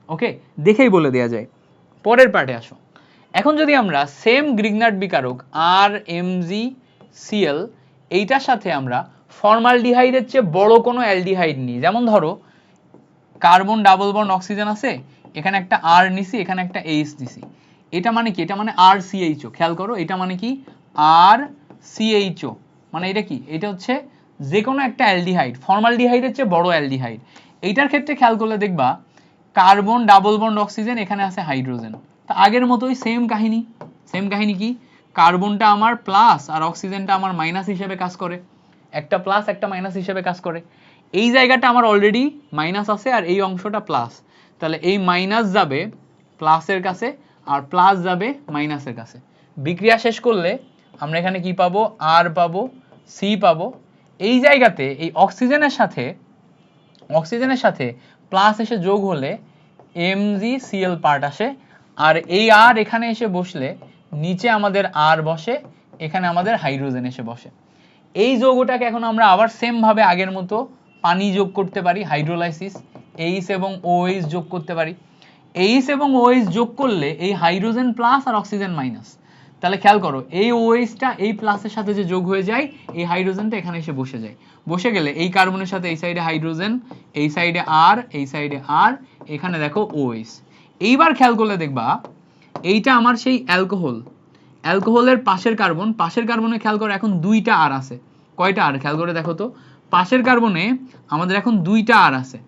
ওকে, দেখেই বলে দেওয়া যায়। পরের পার্টে আসো। এখন যদি আমরা সেম গ্রিগনার্ড বিকারক RMgCl এইটার সাথে আমরা ফর্মালডিহাইডের চেয়ে বড় কোনো অ্যালডিহাইড নিই, যেমন ধরো কার্বন ডাবল বন্ড অক্সিজেন আছে, এখানে একটা আর নিছি, এখানে একটা এইচ দিছি। এটা মানে কি, এটা মানে RCHO। খেয়াল করো এটা মানে কি, RCHO মানে এটা কি, এটা হচ্ছে যে কোনো একটা অ্যালডিহাইড, ফর্মালডিহাইডের চেয়ে বড় অ্যালডিহাইড। এইটার ক্ষেত্রে খেয়াল করলে দেখবা কার্বন ডাবল বন্ড অক্সিজেন, এখানে আছে হাইড্রোজেন। তো আগের মতোই সেম কাহিনী। সেম কাহিনী কি, কার্বনটা আমার প্লাস আর অক্সিজেনটা আমার মাইনাস হিসেবে কাজ করে, একটা প্লাস একটা মাইনাস হিসেবে কাজ করে। এই জায়গাটা আমার অলরেডি মাইনাস আছে আর এই অংশটা প্লাস, তাহলে এই মাইনাস যাবে প্লাসের কাছে আর প্লাস যাবে মাইনাসের কাছে। বিক্রিয়া শেষ করলে আমরা এখানে কি পাবো, আর পাবো, সি পাবো। এই জায়গাতে এই অক্সিজেনের সাথে প্লাস এসে যোগ হলে MgCl পার্ট আসে, আর এই আর এখানে এসে বসলে নিচে আমাদের আর বসে, এখানে আমাদের হাইড্রোজেন এসে বসে। এই যৌগটাকে এখন আমরা আবার সেম ভাবে আগের মতো পানি যোগ করতে পারি, হাইড্রোলাইসিস, H এবং OH যোগ করতে পারি। H এবং OH যোগ করলে এই হাইড্রোজেন প্লাস আর অক্সিজেন মাইনাস, তাহলে খেয়াল করো এই OH-টা এই প্লাসের সাথে যে যোগ হয়ে যায়, এই হাইড্রোজেনটা এখানে এসে বসে যায়। বসে গেলে এই কার্বনের সাথে এই সাইডে হাইড্রোজেন, এই সাইডে আর, এই সাইডে আর, এখানে দেখো OH। এইবার খেয়াল করলে দেখবা এইটা আমার সেই অ্যালকোহলের পাশের কার্বনে খেয়াল করো এখন দুইটা আর আছে, কয়টা আর খেয়াল করে দেখো তো, পাশের কার্বনে আমাদের এখন 2টা আর আছে।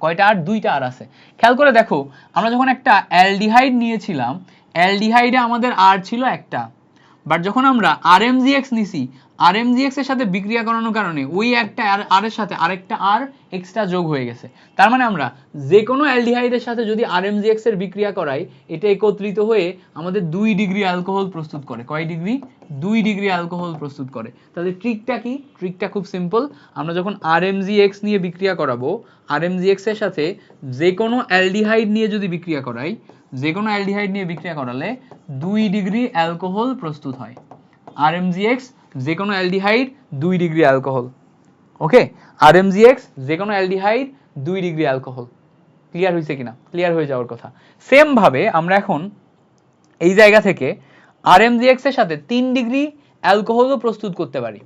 কয়টা আর? 2টা আর আছে। খেয়াল করে দেখো, আমরা যখন একটা অ্যালডিহাইড নিয়েছিলাম, অ্যালডিহাইডে আমাদের আর ছিল একটা, বাট যখন আমরা আরএমজিএক্স নিছি, আরএমজিএক্স এর সাথে বিক্রিয়া করানোর কারণে ওই একটা আর এর সাথে আরেকটা আর এক্সট্রা যোগ হয়ে গেছে। তার মানে আমরা যে কোনো অ্যালডিহাইডের সাথে যদি আরএমজিএক্স এর বিক্রিয়া করাই, এটা একত্রিত হয়ে আমাদের 2 ডিগ্রি অ্যালকোহল প্রস্তুত করে। কয় ডিগ্রি? 2 ডিগ্রি অ্যালকোহল প্রস্তুত করে। তাহলে ট্রিকটা কি? ট্রিকটা খুব সিম্পল। আমরা যখন আরএমজিএক্স নিয়ে বিক্রিয়া করাবো, আরএমজিএক্স এর সাথে যে কোনো অ্যালডিহাইড নিয়ে যদি বিক্রিয়া করাই, যে কোনো অ্যালডিহাইড নিয়ে বিক্রিয়া করালে 2 ডিগ্রি অ্যালকোহল প্রস্তুত হয়। আরএমজিএক্স যে কোনো অ্যালডিহাইড 2 ডিগ্রি অ্যালকোহল। ওকে, আরএমজিএক্স যে কোনো অ্যালডিহাইড 2 ডিগ্রি অ্যালকোহল। ক্লিয়ার হয়েছে কিনা? ক্লিয়ার হয়ে যাওয়ার কথা। সেম ভাবে আমরা এখন এই জায়গা থেকে আরএমজিএক্স এর সাথে 3 ডিগ্রি অ্যালকোহলও প্রস্তুত করতে পারি।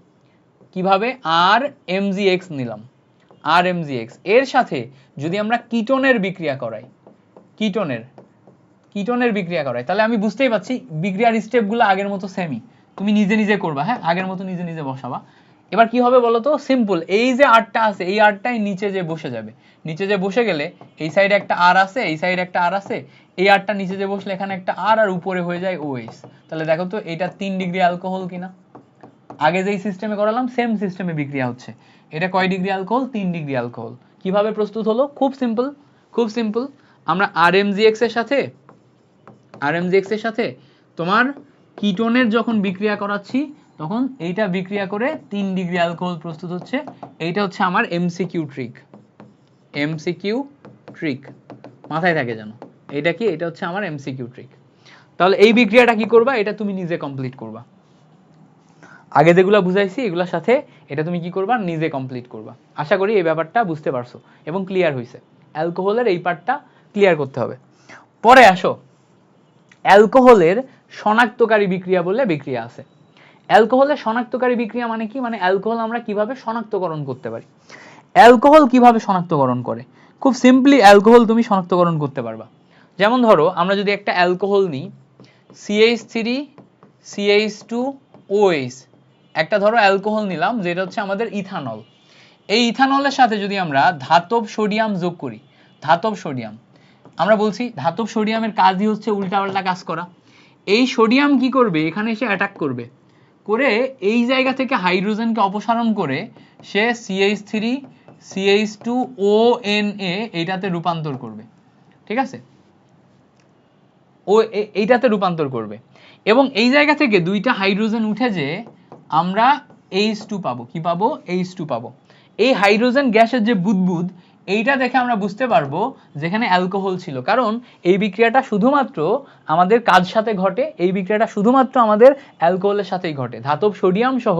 কিভাবে? আরএমজিএক্স নিলাম, আরএমজিএক্স এর সাথে যদি আমরা কিটোনের বিক্রিয়া করাই, কিটোনের বিক্রিয়া করাই, তাহলে আমি বুঝতেই পারছি বিক্রিয়ার স্টেপগুলো আগের মতো সেমই, তুমি নিজে নিজে করবা। হ্যাঁ, আগের মতো নিজে নিজে বসাবা। এবার কি হবে বলো তো? সিম্পল, এই যে আরটা আছে, এই আরটাই নিচে যে বসে যাবে। নিচে যে বসে গেলে এই সাইডে একটা আর আছে, এই সাইডে একটা আর আছে, এই আরটা নিচে যে বসলে এখানে একটা আর, আর উপরে হয়ে যায় ওএইচ। তাহলে দেখো তো এটা 3 ডিগ্রি অ্যালকোহল কিনা? আগে যেই সিস্টেমে করালাম সেম সিস্টেমে বিক্রিয়া হচ্ছে। এটা কয় ডিগ্রি অ্যালকোহল? 3 degree alcohol. কিভাবে প্রস্তুত হলো? খুব সিম্পল, খুব সিম্পল। আমরা আরএমজিএক্স এর সাথে তোমার কিটোনের যখন বিক্রিয়া করাচ্ছি, তখন এইটা বিক্রিয়া করে 3 ডিগ্রি অ্যালকোহল প্রস্তুত হচ্ছে। এইটা হচ্ছে আমার এমসিকিউ ট্রিক। এমসিকিউ ট্রিক মাথায় থাকে যেন। এটা কি? এটা হচ্ছে আমার এমসিকিউ ট্রিক। তাহলে এই বিক্রিয়াটা কি করবা? এটা তুমি নিজে কমপ্লিট করবা। আগে যেগুলো বুঝাইছি এগুলোর সাথে এটা তুমি কি করবা? নিজে কমপ্লিট করবা। আশা করি এই ব্যাপারটা বুঝতে পারছো এবং ক্লিয়ার হয়েছে। অ্যালকোহলের এই পার্টটা ক্লিয়ার করতে হবে। পরে আসো, অ্যালকোহলের শনাক্তকারী বিক্রিয়া বলে বিক্রিয়া আছে। অ্যালকোহলের শনাক্তকারী বিক্রিয়া মানে কি? মানে অ্যালকোহল আমরা কিভাবে শনাক্তকরণ করতে পারি। অ্যালকোহল কিভাবে শনাক্তকরণ করে? খুব সিম্পলি অ্যালকোহল তুমি শনাক্তকরণ করতে পারবা। যেমন ধরো আমরা যদি একটা অ্যালকোহল নিই, CH3 CH2OH, একটা ধরো অ্যালকোহল নিলাম যেটা হচ্ছে আমাদের ইথানল। এই ইথানলের সাথে যদি আমরা ধাতব সোডিয়াম যোগ করি, ধাতব সোডিয়াম, আমরা বলছি ধাতব সোডিয়ামের কাজই হচ্ছে উল্টাপাল্টা কাজ করা। এই সোডিয়াম কি করবে? এখানে এসে অ্যাটাক করবে, করে এই জায়গা থেকে হাইড্রোজেনকে অপসারণ করে সে CH3 CH2ONA এইটাতে রূপান্তর করবে। ঠিক আছে? ও এইটাতে রূপান্তর করবে এবং এই জায়গা থেকে 2টা হাইড্রোজেন উঠে যে আমরা H2 পাবো। কি পাবো? H2 পাবো। এই হাইড্রোজেন গ্যাসের যে বুদবুদ, এইটা দেখে আমরা বুঝতে পারবো যেখানে অ্যালকোহল ছিল, কারণ এই বিক্রিয়াটা শুধুমাত্র আমাদের কার সাথে ঘটে? এই বিক্রিয়াটা শুধুমাত্র আমাদের অ্যালকোহলের সাথেই ঘটে। ধাতব সোডিয়াম সহ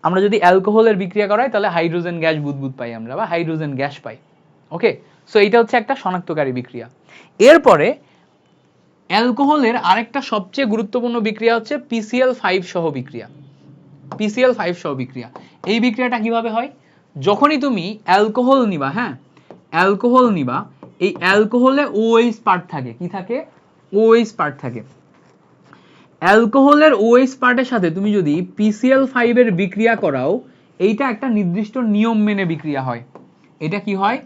আমরা যদি অ্যালকোহলের বিক্রিয়া করাই তাহলে হাইড্রোজেন গ্যাস বুদবুদ পাই আমরা, বা হাইড্রোজেন গ্যাস পাই। ওকে, সো এইটা হচ্ছে একটা শনাক্তকারী বিক্রিয়া। এরপরে অ্যালকোহলের আরেকটা সবচেয়ে গুরুত্বপূর্ণ বিক্রিয়া হচ্ছে PCl5 সহ বিক্রিয়া। PCl5 সহ বিক্রিয়া, এই বিক্রিয়াটা কিভাবে হয়? যখনই তুমি অ্যালকোহল নিবা, হ্যাঁ, অ্যালকোহল নিবা, এই অ্যালকোহলে OH পার্ট থাকে। কি থাকে? OH পার্ট থাকে। অ্যালকোহলের OH পার্টের সাথে তুমি যদি PCl5 এর বিক্রিয়া করাও, এইটা একটা নির্দিষ্ট নিয়ম মেনে বিক্রিয়া হয়। এটা কি হয়?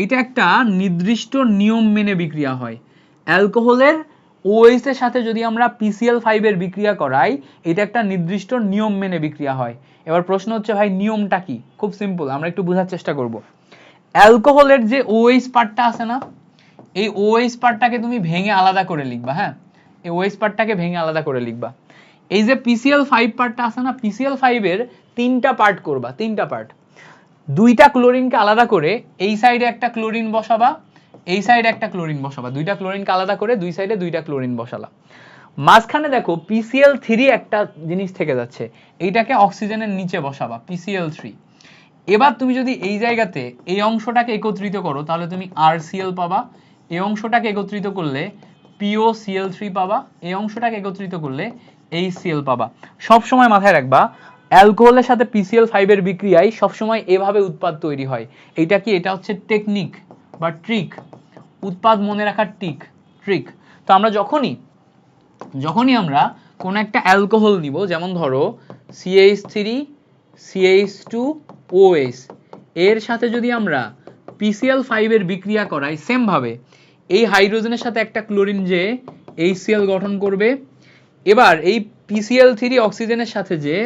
এটা একটা নির্দিষ্ট নিয়ম মেনে বিক্রিয়া হয়। অ্যালকোহলের OH এর সাথে যদি আমরা PCl5 এর বিক্রিয়া করাই, এটা একটা নির্দিষ্ট নিয়ম মেনে বিক্রিয়া হয়। এবার প্রশ্ন হচ্ছে ভাই নিয়মটা কি? খুব সিম্পল, আমরা একটু বোঝার চেষ্টা করব। অ্যালকোহলের যে OH পার্টটা আছে না, এই OH পার্টটাকে তুমি ভেঙে আলাদা করে লিখবা। হ্যাঁ, এই OH পার্টটাকে ভেঙে আলাদা করে লিখবা। এই যে PCl5 পার্টটা আছে না, PCl5 এর 3টা পার্ট করবা, 3টা পার্ট। 2টা ক্লোরিনকে আলাদা করে এই সাইডে একটা ক্লোরিন বসাবা, এই সাইডে একটা ক্লোরিন বসাবা। 2টা ক্লোরিনকে আলাদা করে দুই সাইডে 2টা ক্লোরিন বসালা। মাঝখানে দেখো PCl3 একটা জিনিস থেকে যাচ্ছে, এইটাকে অক্সিজেনের নিচে বসাবা, PCl3। এবার তুমি যদি এই জায়গাতে এই অংশটাকে একত্রিত করো তাহলে তুমি RCl পাবা, এই অংশটাকে একত্রিত করলে POCl3 পাবা, এই অংশটাকে একত্রিত করলে HCl পাবা। সব সময় মাথায় রাখবা অ্যালকোহলের সাথে PCl5 এর বিক্রিয়ায় সবসময় এভাবে উৎপাদ তৈরি হয়। এইটা কি? এটা হচ্ছে টেকনিক বা ট্রিক, উৎপাদ মনে রাখার ট্রিক। তো আমরা যখনই আমরা কোন একটা অ্যালকোহল নিব, যেমন ধরো CH3 CH2OH এর সাথে যদি আমরা PCl5 এর বিক্রিয়া করাই সেম ভাবে এই হাইড্রোজেনের সাথে একটা ক্লোরিন যে HCl গঠন করবে, এবার এই PCl3 অক্সিজেনের সাথে যে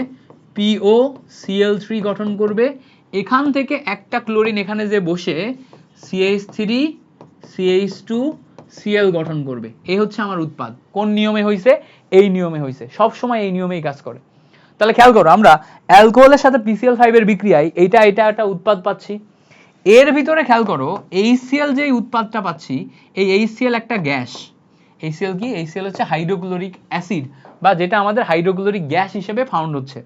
POCl3 গঠন করবে, এখান থেকে একটা ক্লোরিন এখানে যে বসে CH3CH2Cl গঠন করবে। এই হচ্ছে আমার উৎপাদ। কোন নিয়মে হইছে? এই নিয়মে হইছে, সব সময় এই নিয়মেই কাজ করে। তাহলে খেয়াল করো, আমরা অ্যালকোহলের সাথে PCl5 এর বিক্রিয়ায় এটা একটা উৎপাদ পাচ্ছি। এর ভিতরে খেয়াল করো HCl যে উৎপাদটা পাচ্ছি, এই HCl একটা গ্যাস। HCl কি? HCl হচ্ছে হাইড্রোক্লোরিক অ্যাসিড, বা যেটা আমাদের হাইড্রোক্লোরিক গ্যাস হিসেবে ফাউন্ড হচ্ছে।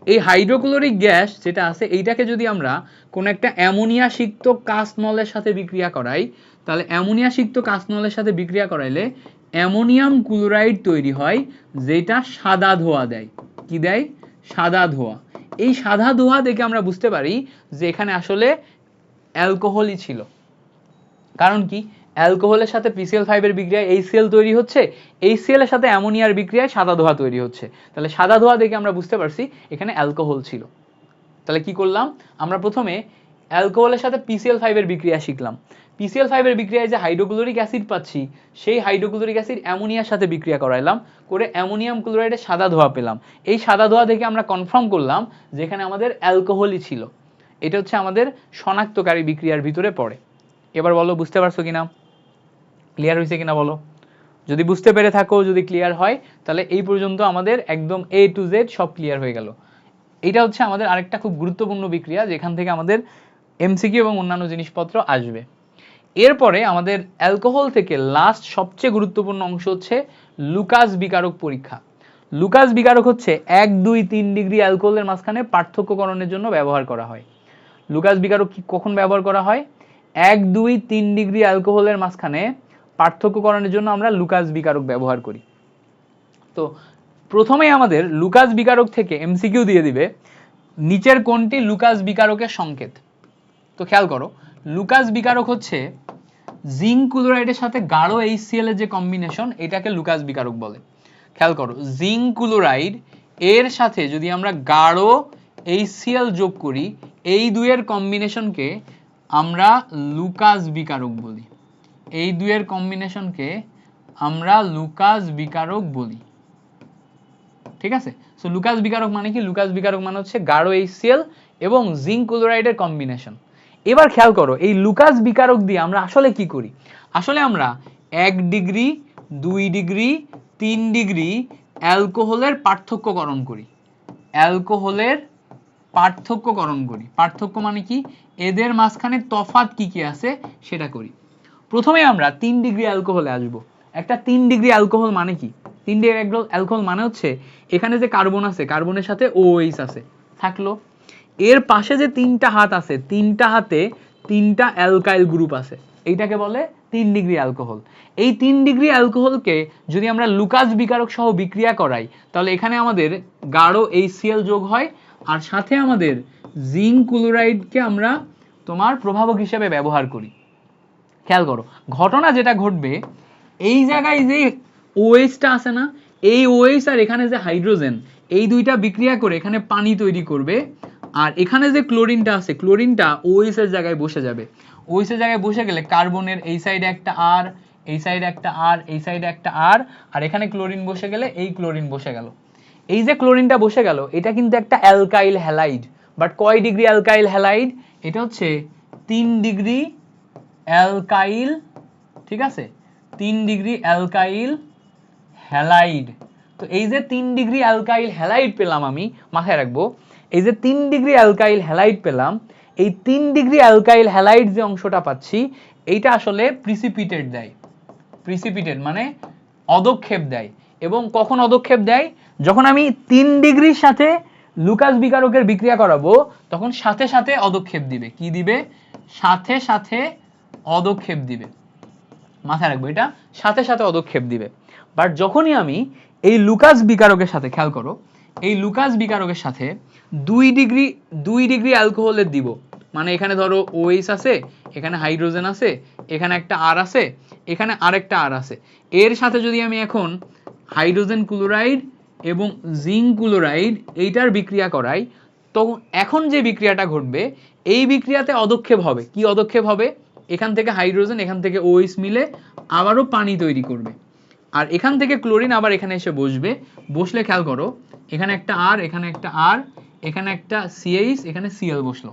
এই হাইড্রোক্লোরিক গ্যাস যেটা আছে, এইটাকে যদি আমরা কোন একটা অ্যামোনিয়া সিক্ত কাস্টমলের সাথে বিক্রিয়া করাই, তাহলে অ্যামোনিয়া সিক্ত কাস্টমলের সাথে বিক্রিয়া করাইলে অ্যামোনিয়াম ক্লোরাইড তৈরি হয়, যেটা সাদা ধোঁয়া দেয়। কি দেয়? সাদা ধোঁয়া। এই সাদা ধোঁয়া দেখে আমরা বুঝতে পারি যে এখানে আসলে অ্যালকোহলই ছিল। কারণ কি? অ্যালকোহলের সাথে PCl5 এর বিক্রিয়ায় HCl তৈরি হচ্ছে, HCl এর সাথে অ্যামোনিয়ার বিক্রিয়ায় সাদা ধোঁয়া তৈরি হচ্ছে। তাহলে সাদা ধোঁয়া দেখে আমরা বুঝতে পারছি এখানে অ্যালকোহল ছিল। তাহলে কি করলাম? আমরা প্রথমে অ্যালকোহলের সাথে PCl5 এর বিক্রিয়া শিখলাম। PCl5 এর বিক্রিয়ায় যে হাইড্রোক্লোরিক অ্যাসিড পাচ্ছি, সেই হাইড্রোক্লোরিক অ্যাসিড অ্যামোনিয়ার সাথে বিক্রিয়া করাইলাম, করে অ্যামোনিয়াম ক্লোরাইডের সাদা ধোঁয়া পেলাম। এই সাদা ধোঁয়া দেখে আমরা কনফার্ম করলাম যে এখানে আমাদের অ্যালকোহলই ছিল। এটা হচ্ছে আমাদের শনাক্তকারী বিক্রিয়ার ভিতরে পড়ে। এবার বলো বুঝতে পারছো কিনা, ক্লিয়ার হয়েছে কিনা বলো। যদি বুঝতে পেরে থাকো, যদি ক্লিয়ার হয়, তাহলে এই পর্যন্ত আমাদের একদম A to Z সব ক্লিয়ার হয়ে গেল। এটা হচ্ছে আমাদের আরেকটা খুব গুরুত্বপূর্ণ বিক্রিয়া, যেখান থেকে আমাদের MCQ এবং অন্যান্য জিনিসপত্র আসবে। এরপরে আমাদের অ্যালকোহল থেকে লাস্ট সবচেয়ে গুরুত্বপূর্ণ অংশ হচ্ছে লুকাস বিকারক পরীক্ষা। লুকাস বিকারক হচ্ছে 1, 2, 3 ডিগ্রি অ্যালকোহলের মাঝখানে পার্থক্যকরণের জন্য ব্যবহার করা হয়। লুকাস বিকারক কখন ব্যবহার করা হয়? 1, 2, 3 ডিগ্রি অ্যালকোহলের মাঝখানে পার্থক্যকরণের জন্য আমরা লুকাস বিকারক ব্যবহার করি। তো প্রথমেই আমাদের লুকাস বিকারক থেকে MCQ দিয়ে দিবে, নিচের কোনটি লুকাস বিকারকের সংকেত? তো খেয়াল করো, লুকাস বিকারক হচ্ছে জিঙ্ক ক্লোরাইডের সাথে গাঢ় HCl এর যে কম্বিনেশন, এটাকে লুকাস বিকারক বলে। খেয়াল করো, জিঙ্ক ক্লোরাইড এর সাথে যদি আমরা গাঢ় HCl যোগ করি, এই দুইয়ের কম্বিনেশনকে আমরা লুকাস বিকারক বলি। এই দুইয়ের কম্বিনেশনকে আমরা লুকাস বিকারক বলি। ঠিক আছে? সো লুকাস বিকারক মানে কি? লুকাস বিকারক মানে হচ্ছে গাঢ় HCl এবং জিঙ্ক ক্লোরাইডের কম্বিনেশন। এবার খেয়াল করো, এই লুকাস বিকারক দিয়ে আমরা আসলে কি করি? আসলে আমরা 1 ডিগ্রি, 2 ডিগ্রি, 3 ডিগ্রি অ্যালকোহলের পার্থক্যকরণ করি। অ্যালকোহলের পার্থক্যকরণ করি। পার্থক্য মানে কি? এদের মাঝখানে তফাৎ কি কি আছে সেটা করি। প্রথমে আমরা 3 ডিগ্রি অ্যালকোহলে আসবো। একটা 3 ডিগ্রি অ্যালকোহল মানে কি? 3 ডিগ্রি অ্যালকোহল মানে হচ্ছে এখানে যে কার্বন আছে, কার্বনের সাথে OH আছে, থাকলো। এর পাশে যে 3টা হাত আছে, 3টা হাতে 3টা অ্যালকাইল গ্রুপ আছে, এইটাকে বলে 3 ডিগ্রি অ্যালকোহল। এই 3 ডিগ্রি অ্যালকোহলকে যদি আমরা লুকাস বিকারক সহ বিক্রিয়া করাই, তাহলে এখানে আমাদের গাঢ় HCl যোগ হয়, আর সাথে আমাদের জিঙ্ক ক্লোরাইডকে আমরা তোমার প্রভাবক হিসেবে ব্যবহার করি। খেয়াল করো, ঘটনা যেটা ঘটবে, এই জায়গায় যে OH-টা আছে না, এই OH আর এখানে যে হাইড্রোজেন, এই দুইটা বিক্রিয়া করে এখানে পানি তৈরি করবে, আর এখানে যে ক্লোরিনটা আছে, ক্লোরিনটা OH এর জায়গায় বসে যাবে। OH এর জায়গায় বসে গেলে কার্বনের এই সাইডে একটা R, এই সাইডে একটা R, এই সাইডে একটা R, আর এখানে ক্লোরিন বসে গেলে এই ক্লোরিন বসে গেল। এই যে ক্লোরিনটা বসে গেল, এটা কিন্তু একটা অ্যালকাইল হ্যালাইড। বাট কয় ডিগ্রি অ্যালকাইল হ্যালাইড? এটা হচ্ছে 3 ডিগ্রি অ্যালকাইল। ঠিক আছে? 3 ডিগ্রি অ্যালকাইল হ্যালাইড। তো এই যে 3 ডিগ্রি অ্যালকাইল হ্যালাইড পেলাম, আমি মাথায় রাখবো, এই যে 3 ডিগ্রি অ্যালকাইল হ্যালাইড পেলাম, এই 3 ডিগ্রি অ্যালকাইল হ্যালাইড যে অংশটা পাচ্ছি, এইটা আসলে প্রিসিপিটেট দেয়। প্রিসিপিটেট মানে অদক্ষেপ দেয়। এবং কখন অদক্ষেপ দেয়? যখন আমি 3 ডিগ্রির সাথে লুকাস বিকারকের বিক্রিয়া করাবো, তখন সাথে সাথে অদক্ষেপ দিবে। কি দিবে? সাথে সাথে অদক্ষেপ দিবে। মাথায় রাখবো, এটা সাথে সাথে অদক্ষেপ দিবে। বাট যখনই আমি এই লুকাস বিকারকের সাথে, খেয়াল করো, এই লুকাস বিকারকের সাথে 2 ডিগ্রি অ্যালকোহলের দিব, মানে এখানে ধরো OH আছে, এখানে হাইড্রোজেন আছে, এখানে একটা R আছে, এখানে আরেকটা R আছে, এর সাথে যদি আমি এখন হাইড্রোজেন ক্লোরাইড এবং জিঙ্ক ক্লোরাইড এইটার বিক্রিয়া করাই, তো এখন যে বিক্রিয়াটা ঘটবে এই বিক্রিয়াতে অদক্ষেপ হবে। কি অদক্ষেপ হবে? এখান থেকে হাইড্রোজেন এখান থেকে OH মিলে আবারও পানি তৈরি করবে, আর এখান থেকে ক্লোরিন আবার এখানে এসে বসবে। বসলে খেয়াল করো এখানে একটা আর, এখানে একটা আর, এখানে একটা CH, এখানে Cl বসলো।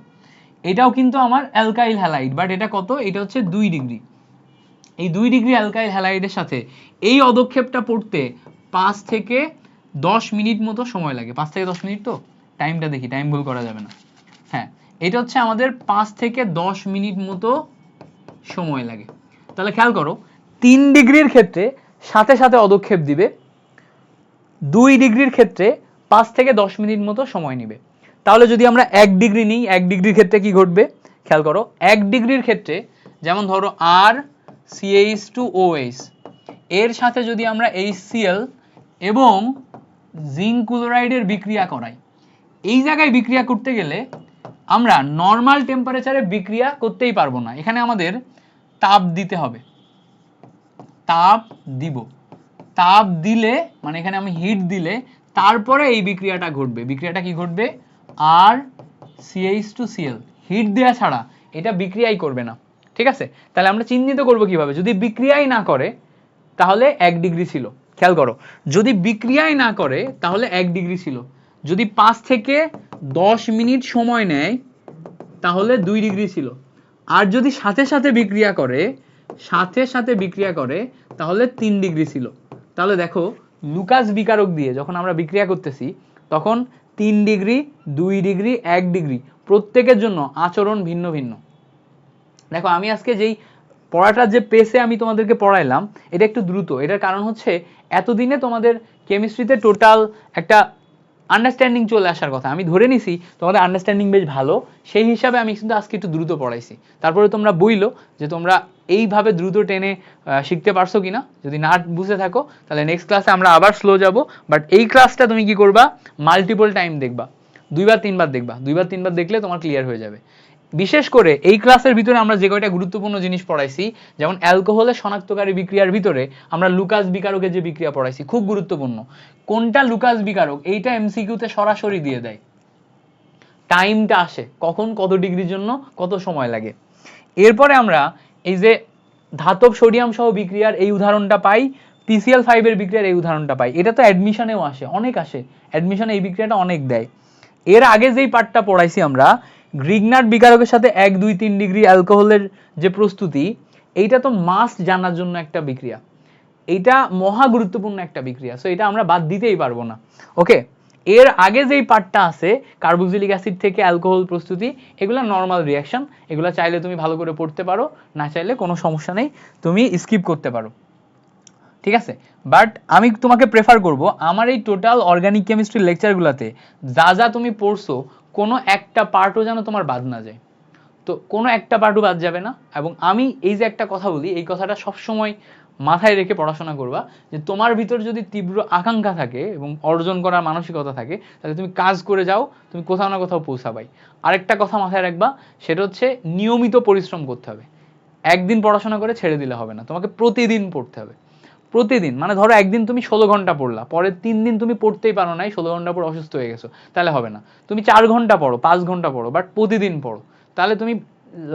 এটাও কিন্তু আমার অ্যালকাইল হ্যালাইড, বাট এটা কত? এটা হচ্ছে 2 ডিগ্রি। এই 2 ডিগ্রি অ্যালকাইল হ্যালাইডের সাথে এই অদক্ষেপটা পড়তে 5 থেকে 10 মিনিট মতো সময় লাগে। 5 থেকে 10 মিনিট, তো টাইমটা দেখি, টাইম ভুল করা যাবে না। হ্যাঁ, এটা হচ্ছে আমাদের 5 থেকে 10 মিনিট মতো সময় লাগে। তাহলে খেয়াল করো 3 ডিগ্রির ক্ষেত্রে সাথে সাথে অদক্ষেপ দিবে, 2 ডিগ্রির ক্ষেত্রে 5 থেকে 10 মিনিট মতো সময় নেবে। তাহলে যদি আমরা 1 ডিগ্রি নিই, 1 ডিগ্রির ক্ষেত্রে কি ঘটবে খেয়াল করো। 1 ডিগ্রির ক্ষেত্রে যেমন ধরো আর CH2OH এর সাথে যদি আমরা HCl এবং জিঙ্ক ক্লোরাইডের বিক্রিয়া করাই, এই জায়গায় বিক্রিয়া করতে গেলে আমরা নর্মাল টেম্পারেচারে বিক্রিয়া করতেই পারবো না, এখানে আমাদের তাপ দিতে হবে। তাপ দিব, তাপ দিলে মানে এখানে আমি হিট দিলে তারপরে এই বিক্রিয়াটা ঘটবে। বিক্রিয়াটা কি ঘটবে? আর CH2Cl হিট দেওয়া ছাড়া এটা বিক্রিয়াই করবে না। ঠিক আছে, তাহলে আমরা চিহ্নিত করব কিভাবে? যদি বিক্রিয়াই না করে তাহলে 1 ডিগ্রি ছিল। খেয়াল করো, যদি বিক্রিয়াই না করে তাহলে 1 ডিগ্রি ছিল, যদি 5 থেকে 10 মিনিট সময় নেয় তাহলে 2 ডিগ্রি ছিল, আর যদি সাথে সাথে বিক্রিয়া করে, সাথে সাথে বিক্রিয়া করে তাহলে 3 ডিগ্রি ছিল। তাহলে দেখো লুকাস বিকারক দিয়ে যখন আমরা বিক্রিয়া করতেছি তখন 3 ডিগ্রি, 2 ডিগ্রি, 1 ডিগ্রি প্রত্যেকের জন্য আচরণ ভিন্ন ভিন্ন। দেখো আমি আজকে যেই পড়াটার যে পেসে আমি তোমাদেরকে পড়াইলাম এটা একটু দ্রুত, এটার কারণ হচ্ছে এতদিনে তোমাদের কেমিস্ট্রিতে টোটাল একটা আন্ডারস্ট্যান্ডিং চলে আসার কথা। আমি ধরে নিছি তোমাদের আন্ডারস্ট্যান্ডিং বেশ ভালো, সেই হিসাবে আমি কিন্তু আজকে একটু দ্রুত পড়াইছি। তারপরে তোমরা বইলো যে তোমরা এইভাবে দ্রুত টেনে শিখতে পারছো কিনা। যদি না বুঝে থাকো তাহলে নেক্সট ক্লাসে আমরা আবার স্লো যাব, বাট এই ক্লাসটা তুমি কি করবা? মাল্টিপল টাইম দেখবা, 2বার 3বার দেখবা, 2বার 3বার দেখলে তোমার ক্লিয়ার হয়ে যাবে। বিশেষ করে এই ক্লাসের ভিতরে আমরা যে কয়টা গুরুত্বপূর্ণ জিনিস পড়াইছি, যেমন অ্যালকোহলের শনাক্তকারী বিক্রিয়ার ভিতরে আমরা লুকাস বিকারকের যে বিক্রিয়া পড়াইছি খুব গুরুত্বপূর্ণ। কোনটা লুকাস বিকারক এইটা এমসিকিউতে সরাসরি দিয়ে দেয়, টাইমটা আসে কখন, কত ডিগ্রির জন্য কত সময় লাগে। এরপরে আমরা এই যে ধাতব সোডিয়াম সহ বিক্রিয়ার এই উদাহরণটা পাই, PCl5 এর বিক্রিয়ার এই উদাহরণটা পাই। এটা তো অ্যাডমিশনেও আসে, অনেক আসে অ্যাডমিশনে, এই বিক্রিয়াটা অনেক দেয়। এর আগে যেই পার্টটা পড়াইছি আমরা গ্রিগনার্ড বিকারকের সাথে 1, 2, 3 ডিগ্রি অ্যালকোহলের যে প্রস্তুতি, এইটা তো মাস্ট জানার জন্য একটা বিক্রিয়া, এইটা মহা গুরুত্বপূর্ণ একটা বিক্রিয়া, সো এটা আমরা বাদ দিতেই পারবো না। ওকে, এর আগে যেই পার্টটা আছে কার্বক্সিলিক অ্যাসিড থেকে অ্যালকোহল প্রস্তুতি, এগুলো নর্মাল রিয়াকশন, এগুলো চাইলে তুমি ভালো করে পড়তে পারো, না চাইলে কোনো সমস্যা নেই, তুমি স্কিপ করতে পারো। ঠিক আছে, বাট আমি তোমাকে প্রেফার করব আমার এই টোটাল অর্গানিক কেমিস্ট্রি লেকচারগুলোতে যা যা তুমি পড়ছো কোনো একটা পার্টও যেন তোমার বাদ না যায়। তো কোনো একটা পার্টও বাদ যাবে না। এবং আমি এই যে একটা কথা বলি, এই কথাটা সবসময় মাথায় রেখে পড়াশোনা করবা, যে তোমার ভিতর যদি তীব্র আকাঙ্ক্ষা থাকে এবং অর্জন করার মানসিকতা থাকে তাহলে তুমি কাজ করে যাও, তুমি কোথাও না কোথাও পৌঁছাবাই। আরেকটা কথা মাথায় রাখবা, সেটা হচ্ছে নিয়মিত পরিশ্রম করতে হবে। একদিন পড়াশোনা করে ছেড়ে দিলে হবে না, তোমাকে প্রতিদিন পড়তে হবে। প্রতিদিন মানে ধরো একদিন তুমি 16 ঘন্টা পড়লা, পরের 3 দিন তুমি পড়তেই পারো নাই, 16 ঘন্টা পর অসুস্থ হয়ে গেছো, তাহলে হবে না। তুমি 4 ঘন্টা পড়ো, 5 ঘন্টা পড়ো, বাট প্রতিদিন পড়ো, তাহলে তুমি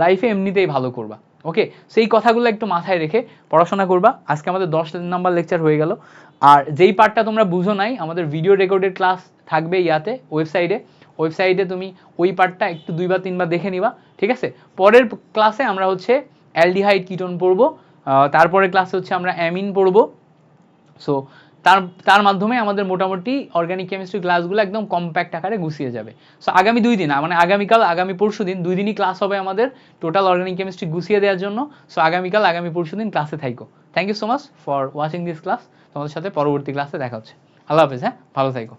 লাইফে এমনিতেই ভালো করবা। ওকে, সেই কথাগুলো একটু মাথায় রেখে পড়াশোনা করবা। আজকে আমাদের 10 নাম্বার লেকচার হয়ে গেল। আর যেই পার্টটা তোমরা বুঝো নাই, আমাদের ভিডিও রেকর্ডেড ক্লাস থাকবে ইয়াতে ওয়েবসাইটে তুমি ওই পার্টটা একটু 2বার 3বার দেখে নিবা। ঠিক আছে, পরের ক্লাসে আমরা হচ্ছে অ্যালডিহাইড কিটোন পড়বো, তারপরে ক্লাসে হচ্ছে আমরা অ্যামিন পড়বো। সো তার মাধ্যমে আমাদের মোটামুটি অর্গানিক কেমিস্ট্রি ক্লাসগুলো একদম কম্প্যাক্ট আকারে গুছিয়ে যাবে। সো আগামী 2 দিন মানে আগামীকাল, আগামী পরশু দিন 2 দিনই ক্লাস হবে আমাদের টোটাল অর্গানিক কেমিস্ট্রি গুছিয়ে দেওয়ার জন্য। সো আগামীকাল, আগামী পরশু দিন ক্লাসে থাইকো। Thank you so much for watching this class. তোমাদের সাথে পরবর্তী ক্লাসে দেখা হচ্ছে। আল্লাহ হাফেজ, হ্যাঁ, ভালো থাইকো।